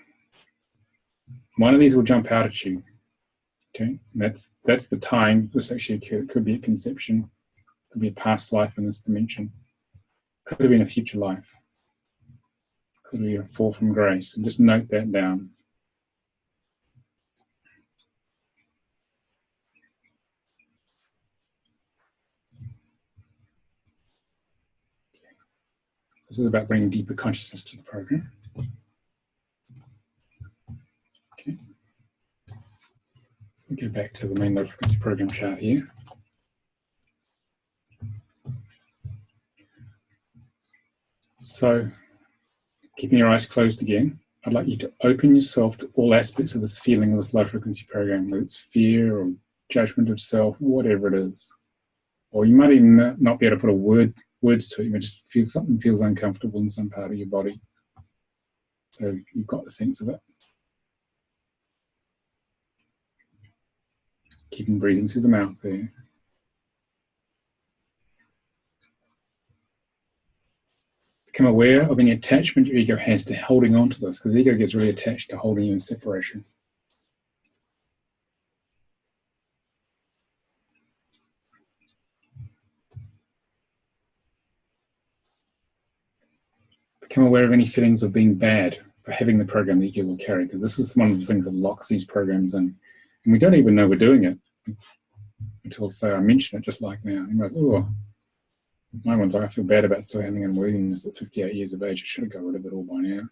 One of these will jump out at you. Okay, and that's the time this actually occurred. It could be a conception, could be a past life in this dimension, could have been a future life, could be a fall from grace, and just note that down. So this is about bringing deeper consciousness to the program. Okay. So we go back to the main low frequency program chart here. So, keeping your eyes closed again, I'd like you to open yourself to all aspects of this feeling of this low frequency program, whether it's fear or judgment of self, whatever it is. Or you might even not be able to put words to it. You may just feel something feels uncomfortable in some part of your body. So you've got the sense of it. Keeping breathing through the mouth there. Become aware of any attachment your ego has to holding on to this, because the ego gets really attached to holding you in separation. Become aware of any feelings of being bad for having the program the ego will carry, because this is one of the things that locks these programs in. And we don't even know we're doing it until, say, I mention it just like now. And goes, oh, my one's like, I feel bad about still having unworthiness at 58 years of age. I should have got rid of it all by now.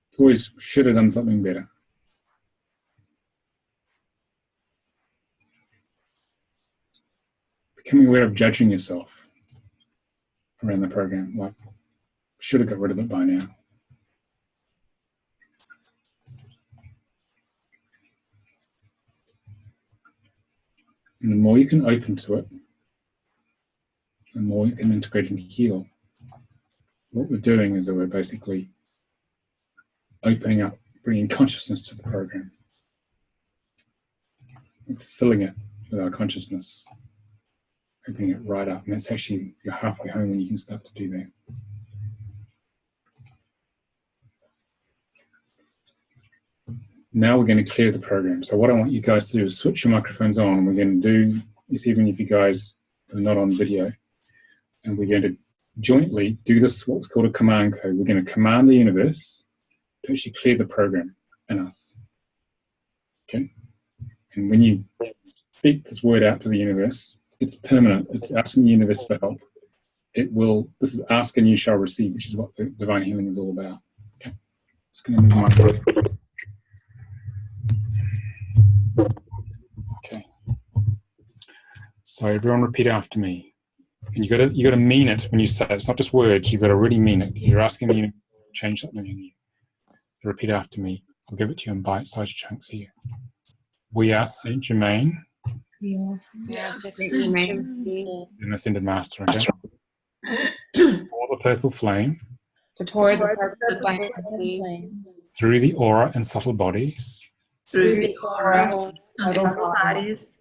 It's always should have done something better. Becoming aware of judging yourself around the program, like, should have got rid of it by now. And the more you can open to it, the more you can integrate and heal. What we're doing is that we're basically opening up, bringing consciousness to the program. We're filling it with our consciousness, opening it right up. And that's actually, you're halfway home when you can start to do that. Now we're going to clear the program. So what I want you guys to do is switch your microphones on. We're going to do this even if you guys are not on video. And we're going to jointly do this, what's called a command code. We're going to command the universe to actually clear the program in us. Okay? And when you speak this word out to the universe, it's permanent. It's asking the universe for help. It will, this is ask and you shall receive, which is what the divine healing is all about. Okay? Just going to move my voice. Okay. So everyone repeat after me. And you got to mean it when you say it. It's not just words. You've got to really mean it. You're asking me to change something in you. Repeat after me. I'll give it to you in bite-sized chunks here. We are Saint Germain. Yes, Saint Germain. An ascended master. Okay. Pour the purple flame. To pour the purple flame Through the aura and subtle bodies. through the aura and subtle bodies.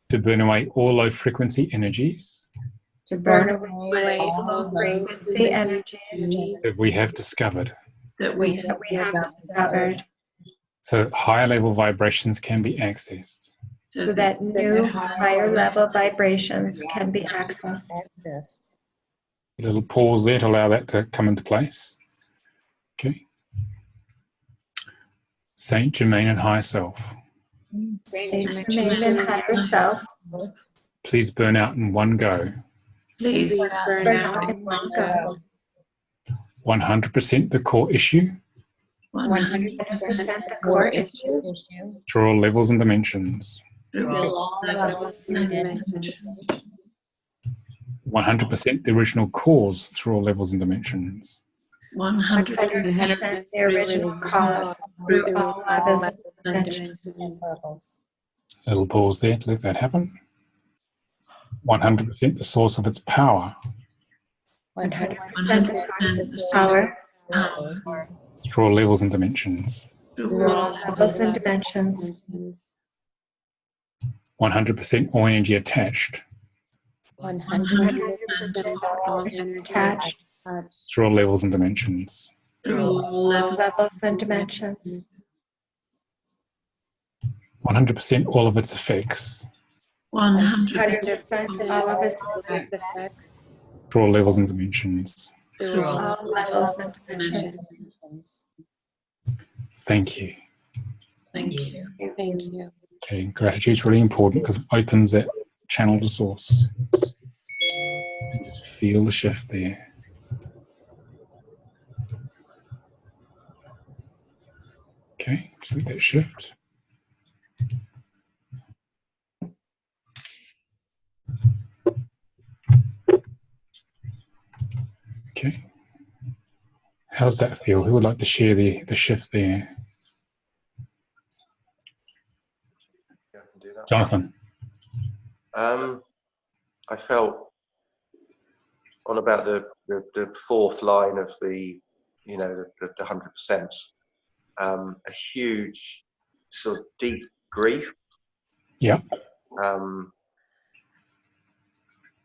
To burn away all low frequency energies. To burn away all frequency energies That we have discovered. that we have discovered, So that higher level vibrations can be accessed. so that new higher level vibrations can be accessed. A little pause there to allow that to come into place. Okay. Saint Germain and Higher Self, Saint Germain and higher self, please burn out in one go. please burn out in one go. 100% the core issue 100% 100% the core issue through all levels and dimensions. through all levels and dimensions. 100% the original cause through all levels and dimensions. 100% the original cause through all levels and dimensions. A little pause there to let that happen. 100% the source of its power. 100% the source of its power. Through all levels and dimensions. Through all levels and dimensions. 100% all energy attached. 100% all energy attached. Through all levels and dimensions. Through all levels and dimensions. 100% all of its effects. 100% all of its effects. Through all levels and dimensions. Through all levels and dimensions. Thank you. Thank you. Thank you. Okay, gratitude is really important because it opens that channel to source. And just feel the shift there. Okay, just let that shift. Okay. How does that feel? Who would like to share the shift there? Yeah, I can do that. Jonathan. I felt on about the fourth line of the 100%, a huge sort of deep grief. Yeah.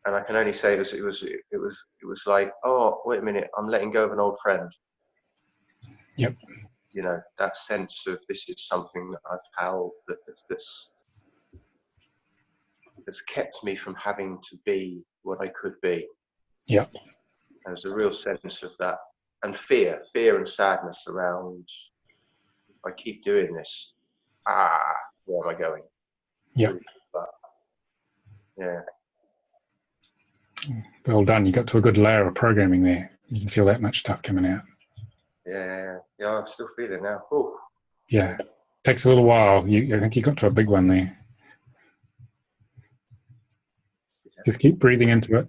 And I can only say it was like, oh, wait a minute, I'm letting go of an old friend. Yep. You know, that sense of this is something that I've held that's kept me from having to be what I could be. Yep. There's a real sense of that, and fear and sadness around, if I keep doing this, where am I going? Yep. But yeah. Well done. You got to a good layer of programming there. You can feel that much stuff coming out. Yeah, I'm still feeling now. Ooh. Yeah. Takes a little while. I think you got to a big one there. Just keep breathing into it.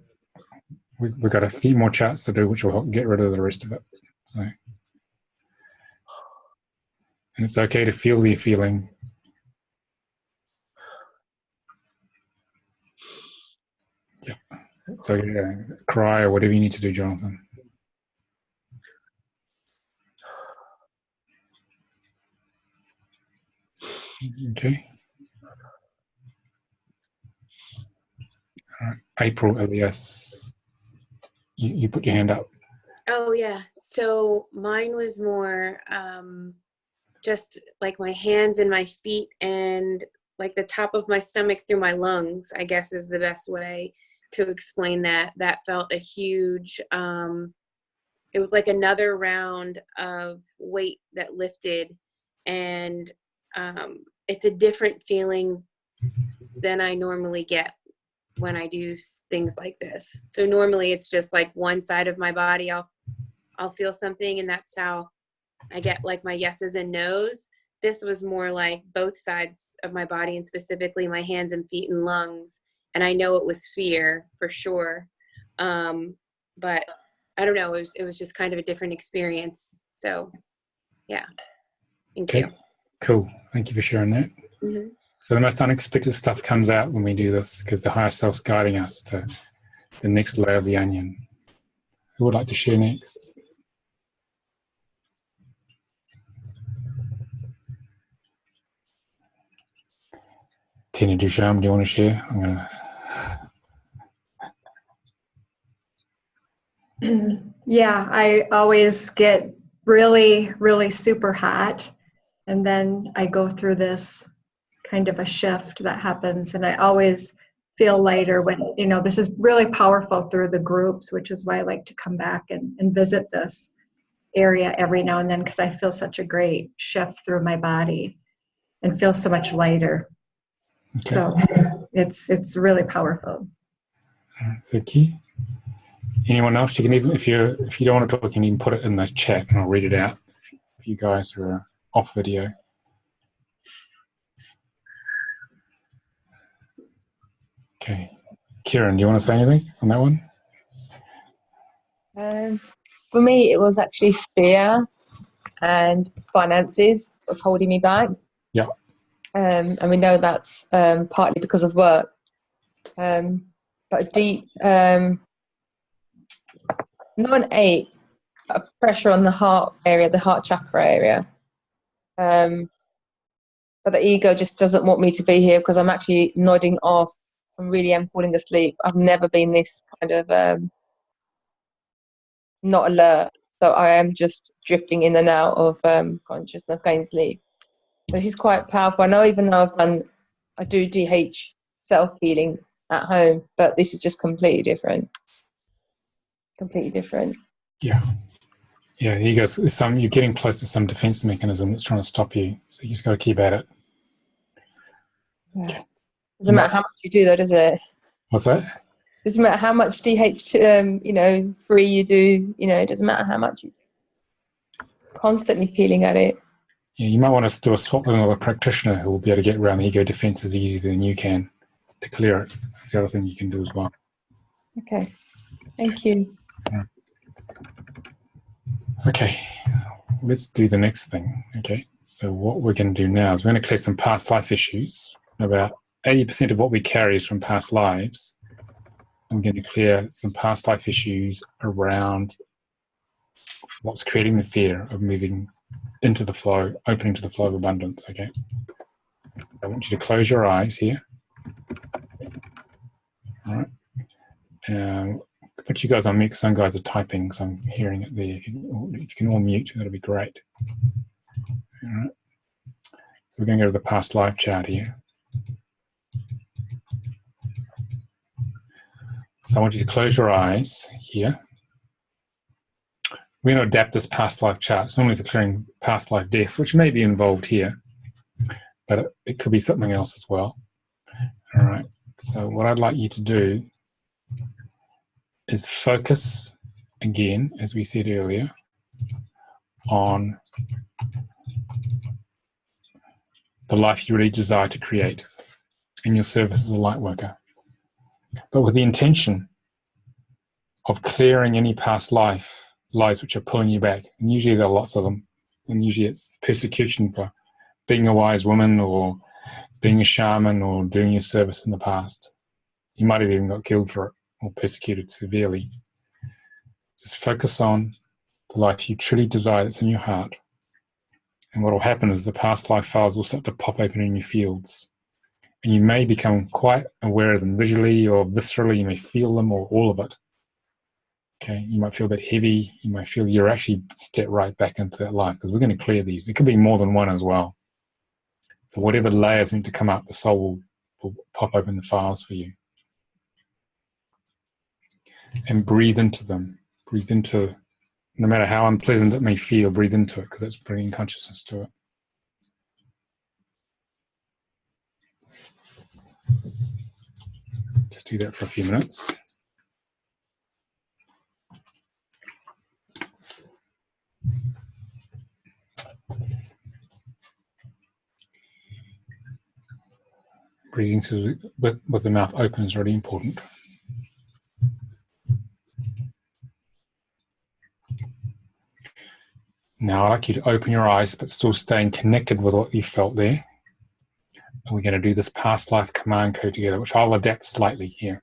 We've got a few more charts to do, which will help get rid of the rest of it. So, and it's okay to feel the feeling. Yeah. So cry or whatever you need to do, Jonathan. Okay. All right. April, Elias, you put your hand up. Oh yeah. So mine was more just like my hands and my feet and like the top of my stomach through my lungs, I guess is the best way to explain that. That felt a huge, it was like another round of weight that lifted, and it's a different feeling than I normally get when I do things like this. So normally it's just like one side of my body, I'll feel something, and that's how I get like my yeses and nos. This was more like both sides of my body, and specifically my hands and feet and lungs. And I know it was fear for sure. But I don't know, it was just kind of a different experience. So yeah, thank you. Cool, thank you for sharing that. Mm-hmm. So the most unexpected stuff comes out when we do this because the higher self's guiding us to the next layer of the onion. Who would like to share next? Tina Ducharme, do you want to share? I'm gonna. Yeah, I always get really, really super hot, and then I go through this kind of a shift that happens, and I always feel lighter when, this is really powerful through the groups, which is why I like to come back and visit this area every now and then, because I feel such a great shift through my body and feel so much lighter. Okay. So it's really powerful. Thank you. Anyone else? You can even, if you don't want to talk, you can even put it in the chat and I'll read it out if you guys are off video. Okay. Kieran, do you want to say anything on that one? For me, it was actually fear and finances was holding me back. Yeah. And we know that's partly because of work. But a deep, not an 8, a pressure on the heart area, the heart chakra area. But the ego just doesn't want me to be here because I'm actually nodding off. I really am falling asleep. I've never been this kind of not alert. So I am just drifting in and out of consciousness, going to sleep. So this is quite powerful. I know even though I do DH self-healing at home, but this is just completely different. Completely different. Yeah. Yeah, the ego, you're getting close to some defense mechanism that's trying to stop you. So you just got to keep at it. Yeah. Doesn't matter how much you do though, does it? What's that? Doesn't matter how much DH, free you do, it doesn't matter how much you do. Constantly peeling at it. Yeah, you might want to do a swap with another practitioner who will be able to get around the ego defenses easier than you can to clear it. That's the other thing you can do as well. Okay. Thank you. Yeah. Okay, let's do the next thing. Okay, so what we're going to do now is we're going to clear some past life issues. About 80% of what we carry is from past lives. I'm going to clear some past life issues around what's creating the fear of moving into the flow, opening to the flow of abundance. Okay, so I want you to close your eyes here. All right. Put you guys on mute because some guys are typing, so I'm hearing it there. If you can all mute, that'll be great. All right. So we're going to go to the past life chart here. So I want you to close your eyes here. We're going to adapt this past life chart. It's normally for clearing past life deaths, which may be involved here, but it could be something else as well. All right. So what I'd like you to do is focus again, as we said earlier, on the life you really desire to create in your service as a light worker, but with the intention of clearing any past lives which are pulling you back. And usually there are lots of them, and usually it's persecution for being a wise woman or being a shaman or doing your service in the past. You might have even got killed for it or persecuted severely. Just focus on the life you truly desire that's in your heart. And what will happen is the past life files will start to pop open in your fields. And you may become quite aware of them visually or viscerally. You may feel them or all of it. Okay, you might feel a bit heavy. You might feel you're actually step right back into that life because we're going to clear these. It could be more than one as well. So whatever layers need to come up, the soul will pop open the files for you. And breathe into them. Breathe into, no matter how unpleasant it may feel, breathe into it because that's bringing consciousness to it. Just do that for a few minutes. Breathing with the mouth open is really important. Now I'd like you to open your eyes but still staying connected with what you felt there. And we're going to do this past life command code together, which I'll adapt slightly here.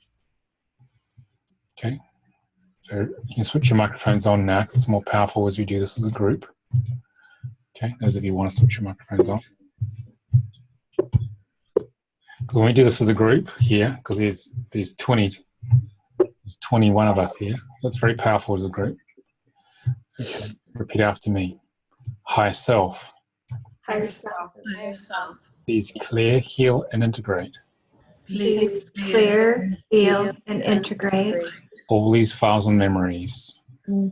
Okay, so you can switch your microphones on now because it's more powerful as we do this as a group. Okay, those of you who want to switch your microphones on. Because when we do this as a group here, because there's 21 of us here, so it's very powerful as a group. Okay, repeat after me. Higher self. Higher self. Higher self. Please clear, heal, and integrate Please clear, heal, and integrate all these files and memories,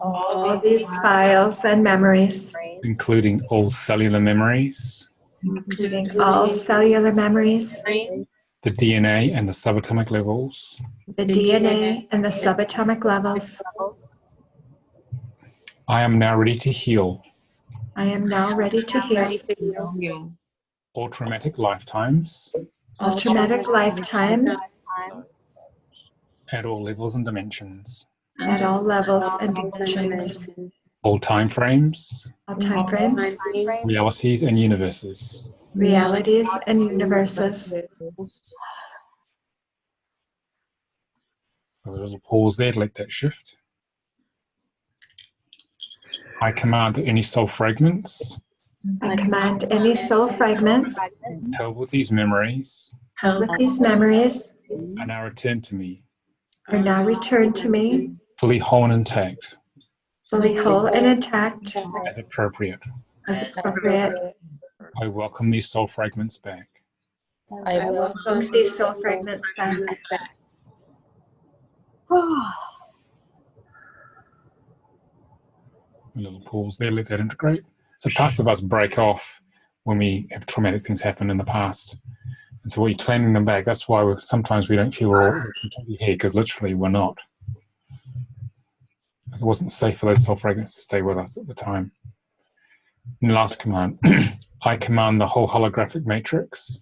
all these files and memories, including all cellular memories, including all cellular memories, the DNA and the subatomic levels, the DNA and the subatomic levels. I am now ready to heal I am now ready to heal all traumatic lifetimes all traumatic lifetimes at all levels and dimensions. at all levels and dimensions, all time frames, all time frames, realities, and universes. realities, and universes. A little pause there to let that shift. I command that any soul fragments I command any soul fragments held with these memories held with these memories are now returned to me, are now returned to me, fully whole and intact, fully whole and intact, as appropriate. as appropriate. I welcome these soul fragments back. I Welcome these soul fragments back. A little pause there, let that integrate. So parts of us break off when we have traumatic things happen in the past. And so we're claiming them back. That's why sometimes we don't feel we're all completely here, because literally we're not. Because it wasn't safe for those soul fragments to stay with us at the time. And the last command, I command the whole holographic matrix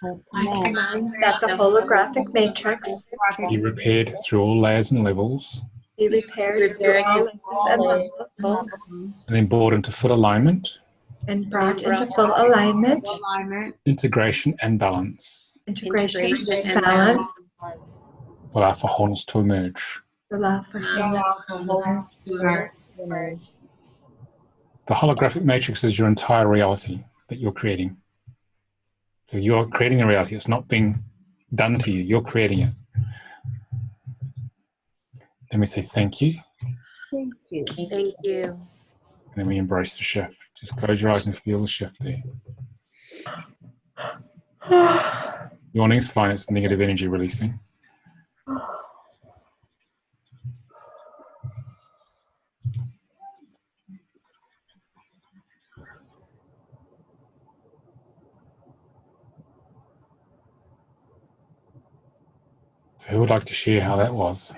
I command that the holographic matrix be repaired through all layers and levels, be repaired through all layers and levels, and then brought into full alignment, and brought into full alignment, integration, and balance, integration and balance, allow for wholeness to emerge. allow for wholeness to emerge. The holographic matrix is your entire reality that you're creating. So you're creating a reality. It's not being done to you. You're creating it. Then we say thank you. Thank you. And then we embrace the shift. Just close your eyes and feel the shift there. Yawning's fine. It's negative energy releasing. So who would like to share how that was?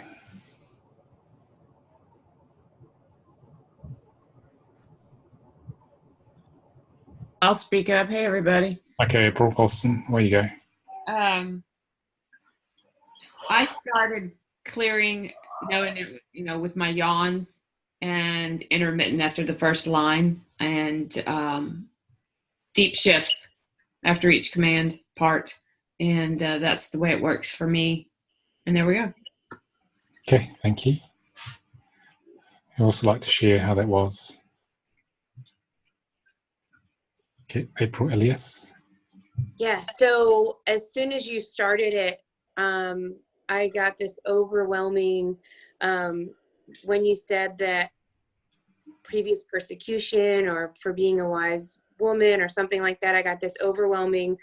I'll speak up. Hey, everybody. Okay, April Paulson, where you go? I started clearing, with my yawns and intermittent after the first line, and deep shifts after each command part, and that's the way it works for me. And there we go. Okay, thank you. I'd also like to share how that was. Okay, April Elias. Yeah, so as soon as you started it, I got this overwhelming, when you said that previous persecution or for being a wise woman or something like that, I got this overwhelming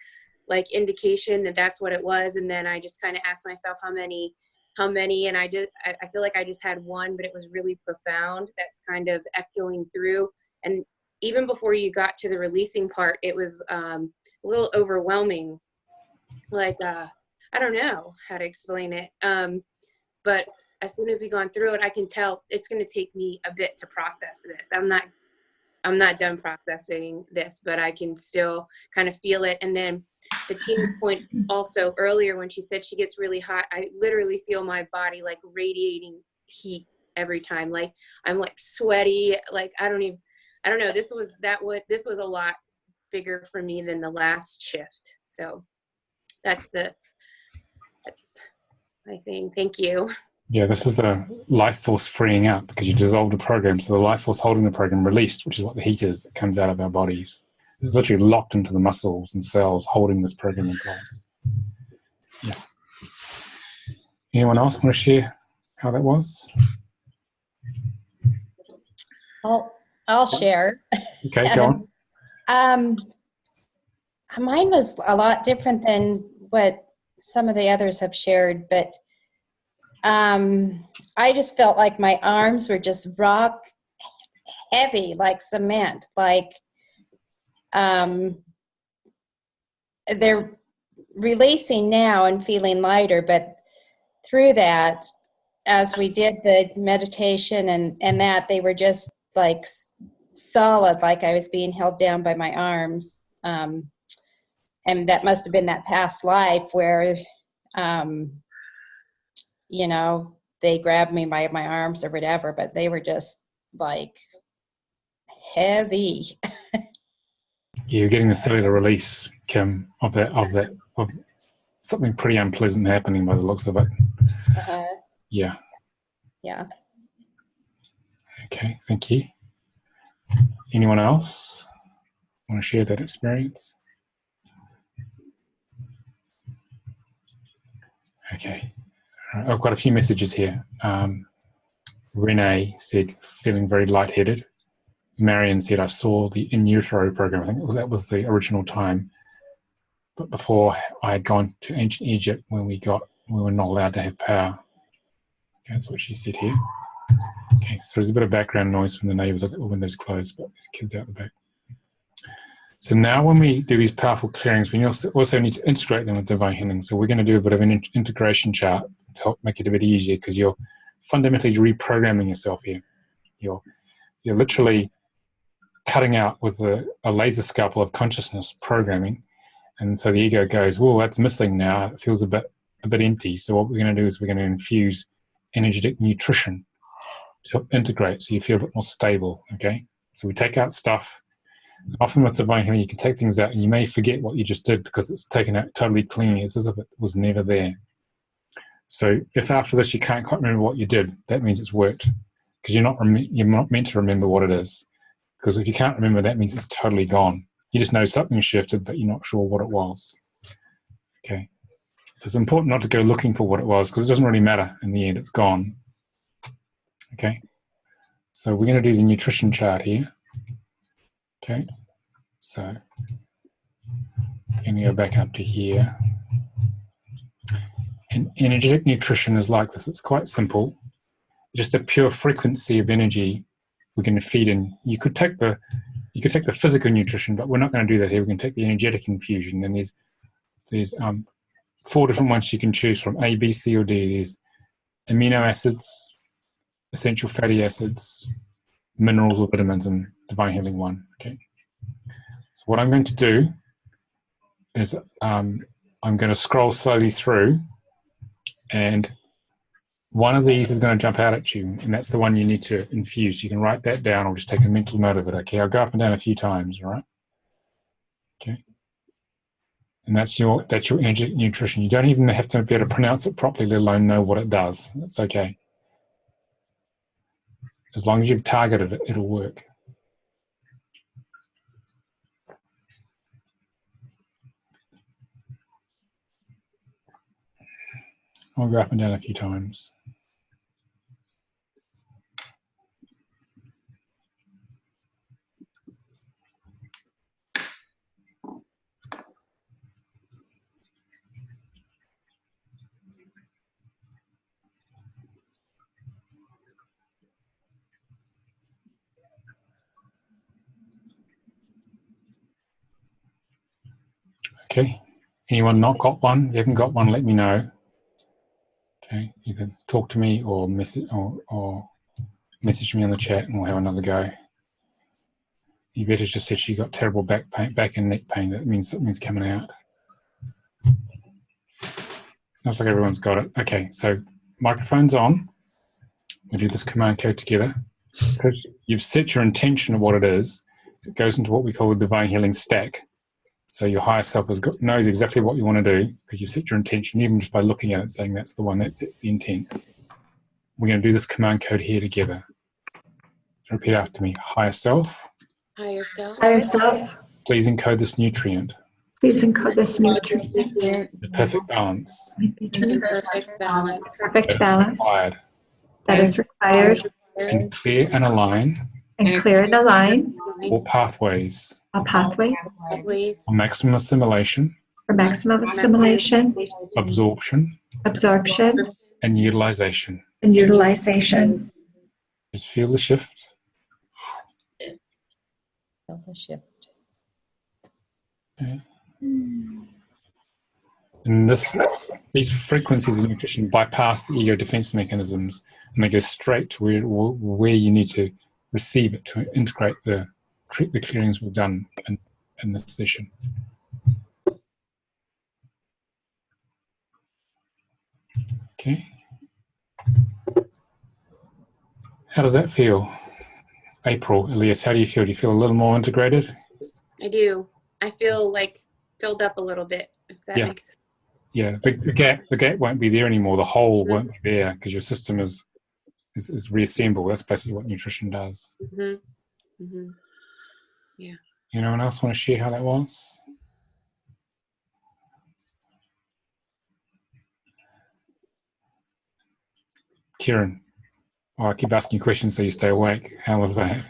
indication that that's what it was. And then I just kind of asked myself how many, and I feel like I just had one, but it was really profound. That's kind of echoing through. And even before you got to the releasing part, it was a little overwhelming. I don't know how to explain it. But as soon as we've gone through it, I can tell it's going to take me a bit to process this. I'm not done processing this, but I can still kind of feel it. And then Bettina's point also earlier when she said she gets really hot, I literally feel my body radiating heat every time. I'm sweaty. I don't know. This was a lot bigger for me than the last shift. So that's my thing. Thank you. Yeah, this is the life force freeing up because you dissolved the program. So the life force holding the program released, which is what the heat is that comes out of our bodies. It's literally locked into the muscles and cells holding this program in place. Yeah. Anyone else want to share how that was? I'll share. Okay, go on. Mine was a lot different than what some of the others have shared, but I just felt like my arms were just rock heavy, like cement, they're releasing now and feeling lighter, but through that, as we did the meditation and that, they were just solid, like I was being held down by my arms. And that must have been that past life where, they grabbed me by my arms or whatever, but they were just like heavy. You're getting a cellular release, Kim, of something pretty unpleasant happening by the looks of it. Yeah. Yeah. Okay, thank you. Anyone else want to share that experience? Okay. All right, I've got a few messages here. Renee said, feeling very lightheaded. Marion said, I saw the in utero program. I think that was the original time. But before I had gone to ancient Egypt when we were not allowed to have power. Okay, that's what she said here. Okay, so there's a bit of background noise from the neighbours. I've got the windows closed, but there's kids out the back. So now when we do these powerful clearings, we also need to integrate them with divine healing. So we're going to do a bit of an integration chart to help make it a bit easier, because you're fundamentally reprogramming yourself here. You're literally cutting out with a laser scalpel of consciousness programming. And so the ego goes, whoa, that's missing now. It feels a bit empty. So what we're going to do is we're going to infuse energetic nutrition to help integrate so you feel a bit more stable, okay? So we take out stuff. Often with divine healing, you can take things out and you may forget what you just did because it's taken out totally clean. It's as if it was never there. So if after this you can't quite remember what you did, that means it's worked, because you're not meant to remember what it is. Because if you can't remember, that means it's totally gone. You just know something shifted, but you're not sure what it was. Okay. So it's important not to go looking for what it was, because it doesn't really matter in the end. It's gone. Okay. So we're going to do the nutrition chart here. Okay. So I'm going to go back up to here. And energetic nutrition is like this. It's quite simple. Just a pure frequency of energy we're going to feed in. You could take the physical nutrition, but we're not going to do that here. We're going to take the energetic infusion. And there's 4 different ones you can choose from: A, B, C, or D. There's amino acids, essential fatty acids, minerals or vitamins, and divine healing 1. Okay. So what I'm going to do is I'm going to scroll slowly through, and one of these is going to jump out at you, and that's the one you need to infuse. You can write that down or just take a mental note of it. Okay, I'll go up and down a few times, all right? Okay. And that's your energetic nutrition. You don't even have to be able to pronounce it properly, let alone know what it does. That's okay. As long as you've targeted it, it'll work. I'll go up and down a few times. Okay. Anyone not got one? If you haven't got one, let me know. Okay. Either talk to me or message me on the chat, and we'll have another go. Yvette has just said she got terrible back and neck pain. That means something's coming out. Looks like everyone's got it. Okay, so microphone's on. We do this command code together. Because you've set your intention of what it is, it goes into what we call the divine healing stack. So your higher self knows exactly what you want to do, because you've set your intention, even just by looking at it, saying that's the one that sets the intent. We're going to do this command code here together. Repeat after me. Higher self. Higher self. Higher self, Please encode this nutrient. please encode this nutrient. The perfect balance. Perfect balance. Perfect balance Required. that is required, And clear and align and clear and align all pathways all pathways for maximum assimilation, for maximum assimilation, absorption, absorption, and utilization. and utilization. Just feel the shift. Feel the shift. Okay. And these frequencies of nutrition bypass the ego defense mechanisms, and they go straight to where you need to receive it to integrate the clearings we've done in this session. Okay. How does that feel? April, Elias, how do you feel? Do you feel a little more integrated? I do. I feel like filled up a little bit, if that makes sense. Yeah, the gap won't be there anymore. The hole won't be there because your system is reassembled. That's basically what nutrition does. Yeah. Anyone else want to share how that was? Kieran, I keep asking you questions so you stay awake. How was that?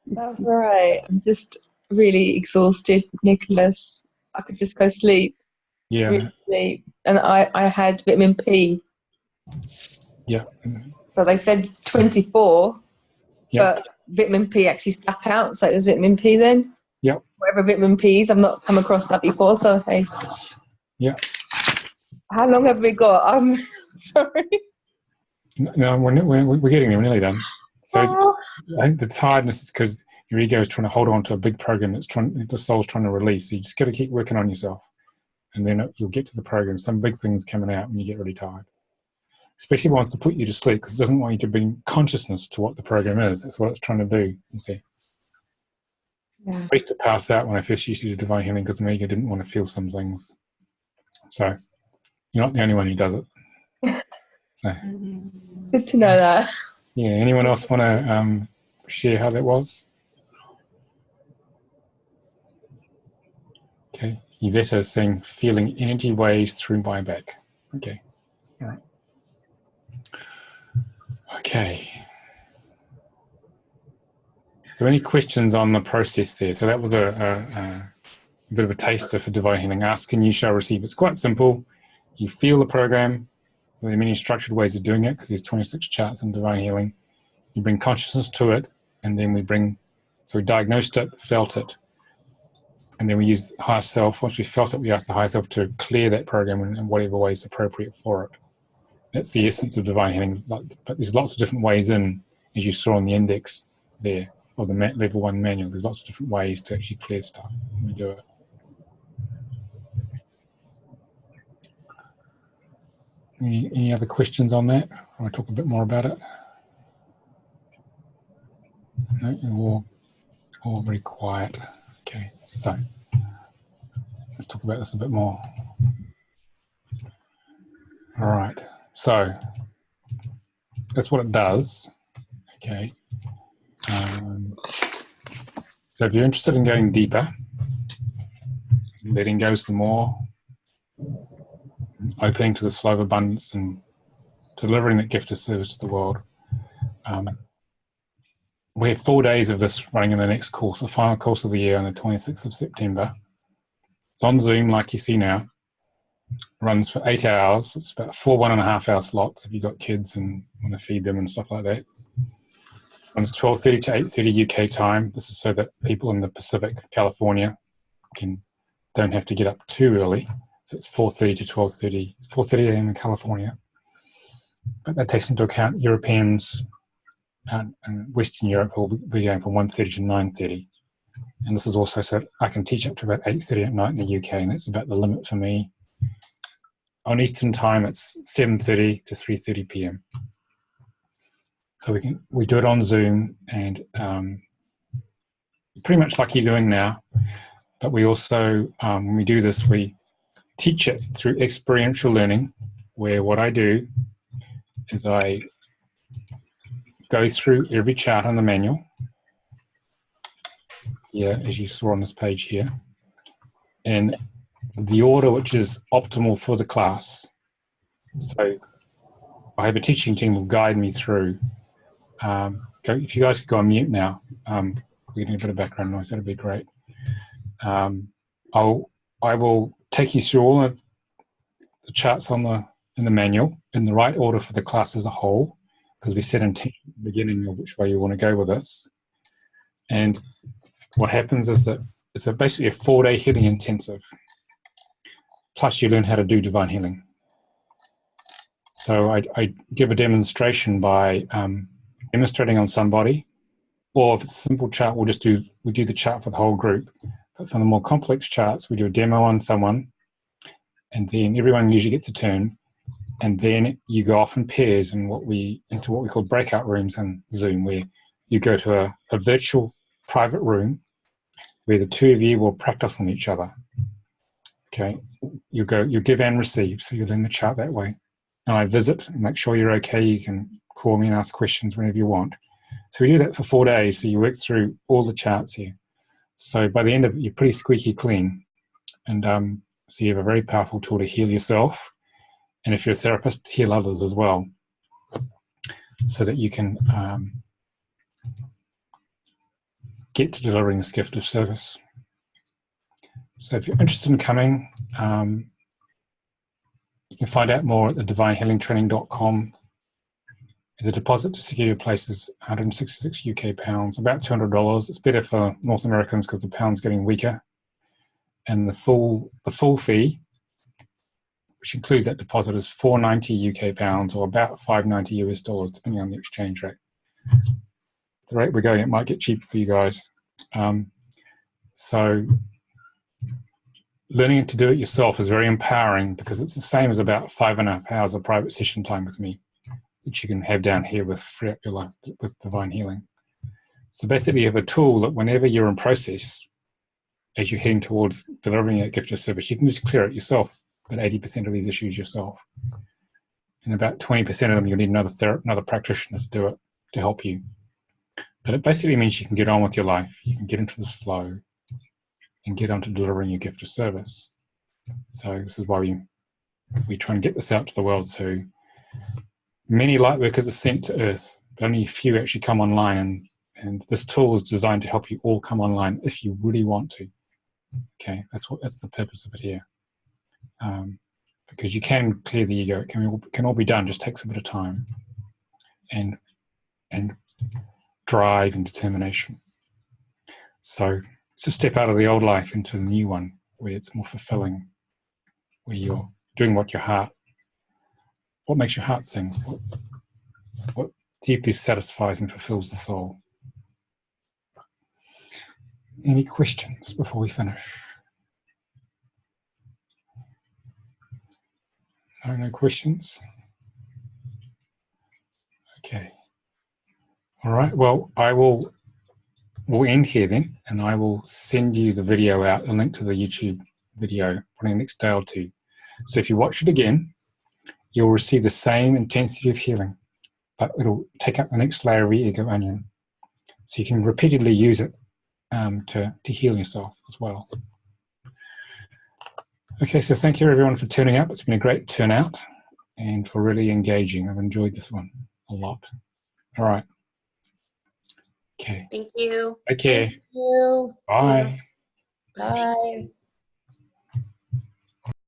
That was all right. I'm just really exhausted, Nicolas. I could just go sleep. Yeah. Really sleep. And I had vitamin P. Yeah. So they said 24, Yeah. but vitamin P actually stuck out. So it was vitamin P then. Yep. Whatever vitamin P is, I've not come across that before. So hey. Yeah. How long have we got? I'm sorry. No, we're getting there. We're nearly done. So I think the tiredness is because your ego is trying to hold on to a big program the soul's trying to release. So you just got to keep working on yourself, and then you'll get to the program. Some big things coming out when you get really tired. Especially if it wants to put you to sleep because it doesn't want you to bring consciousness to what the program is. That's what it's trying to do. You see. Yeah. I used to pass out when I first used to do divine healing because my ego didn't want to feel some things. So you're not the only one who does it. So Good to know that. yeah. Anyone else want to share how that was? Okay. Yvette is saying feeling energy waves through my back. Okay. All right. Okay. So any questions on the process there? So that was a bit of a taster for divine healing. Ask and you shall receive. It's quite simple. You feel the program. There are many structured ways of doing it because there's 26 charts in divine healing. You bring consciousness to it, and then we diagnosed it, felt it, and then we use the higher self. Once we felt it, we ask the higher self to clear that program in whatever way is appropriate for it. That's the essence of divine healing. But there's lots of different ways in, as you saw on the index there, or the level 1 manual. There's lots of different ways to actually clear stuff when we do it. Any other questions on that? I want to talk a bit more about it. No, all very quiet. Okay, so let's talk about this a bit more. All right, so that's what it does. Okay. So if you're interested in going deeper, letting go some more, opening to this flow of abundance and delivering that gift of service to the world, we have 4 days of this running in the next course, the final course of the year on the 26th of September. It's on Zoom like you see now. Runs for 8 hours. It's about 4 1.5-hour slots if you've got kids and want to feed them and stuff like that. Runs 12:30 to 8:30 UK time. This is so that people in the Pacific, California, don't have to get up too early. So it's 4:30 to 12:30. It's 4:30 a.m. in California. But that takes into account Europeans and Western Europe will be going from 1:30 to 9:30. And this is also so that I can teach up to about 8:30 at night in the UK, and that's about the limit for me. On Eastern time, it's 7:30 to 3:30 p.m. So we do it on Zoom, and pretty much like you're doing now. But we also, when we do this, we teach it through experiential learning, where what I do is I go through every chart on the manual. Yeah, as you saw on this page here, and the order which is optimal for the class. So I have a teaching team who will guide me through. If you guys could go on mute now, we're getting a bit of background noise, that'd be great. I will take you through all of the charts in the manual in the right order for the class as a whole, because we set intention at the beginning of which way you want to go with this. And what happens is that it's basically a 4-day healing intensive. Plus you learn how to do divine healing. So I give a demonstration by demonstrating on somebody, or if it's a simple chart, we do the chart for the whole group. But for the more complex charts, we do a demo on someone, and then everyone usually gets a turn, and then you go off in pairs into what we call breakout rooms in Zoom, where you go to a virtual private room where the two of you will practice on each other. Okay, you give and receive, so you learn the chart that way. And I visit and make sure you're okay. You can call me and ask questions whenever you want. So we do that for 4 days. So you work through all the charts here. So by the end of it, you're pretty squeaky clean. And so you have a very powerful tool to heal yourself. And if you're a therapist, heal others as well. So that you can get to delivering this gift of service. So if you're interested in coming, you can find out more at the divinehealingtraining.com. The deposit to secure your place is 166 UK pounds, about $200. It's better for North Americans because the pound's getting weaker. And the full fee, which includes that deposit, is 490 UK pounds, or about 590 US dollars, depending on the exchange rate. The rate we're going, it might get cheaper for you guys. So learning to do it yourself is very empowering, because it's the same as about 5.5 hours of private session time with me, which you can have down here with Free Up Your Life with Divine Healing. So basically you have a tool that whenever you're in process, as you're heading towards delivering a gift of service, you can just clear it yourself, about 80% of these issues yourself. And about 20% of them, you'll need another practitioner to do it, to help you. But it basically means you can get on with your life. You can get into this flow and get on to delivering your gift of service. So this is why we try and get this out to the world. So many light workers are sent to Earth, but only a few actually come online. And this tool is designed to help you all come online if you really want to. Okay, that's the purpose of it here. Because you can clear the ego. It can all be done. Just takes a bit of time and drive and determination. So it's a step out of the old life into the new one, where it's more fulfilling, where you're doing what makes your heart sing, what deeply satisfies and fulfills the soul. Any questions before we finish? No questions? Okay. All right, well, we'll end here then, and I will send you the video out, a link to the YouTube video for the next day or two. So if you watch it again, you'll receive the same intensity of healing, but it'll take up the next layer of your ego onion. So you can repeatedly use it to heal yourself as well. Okay, so thank you everyone for turning up. It's been a great turnout and for really engaging. I've enjoyed this one a lot. All right. Okay. Thank you. Take care. Thank you. Bye. Bye.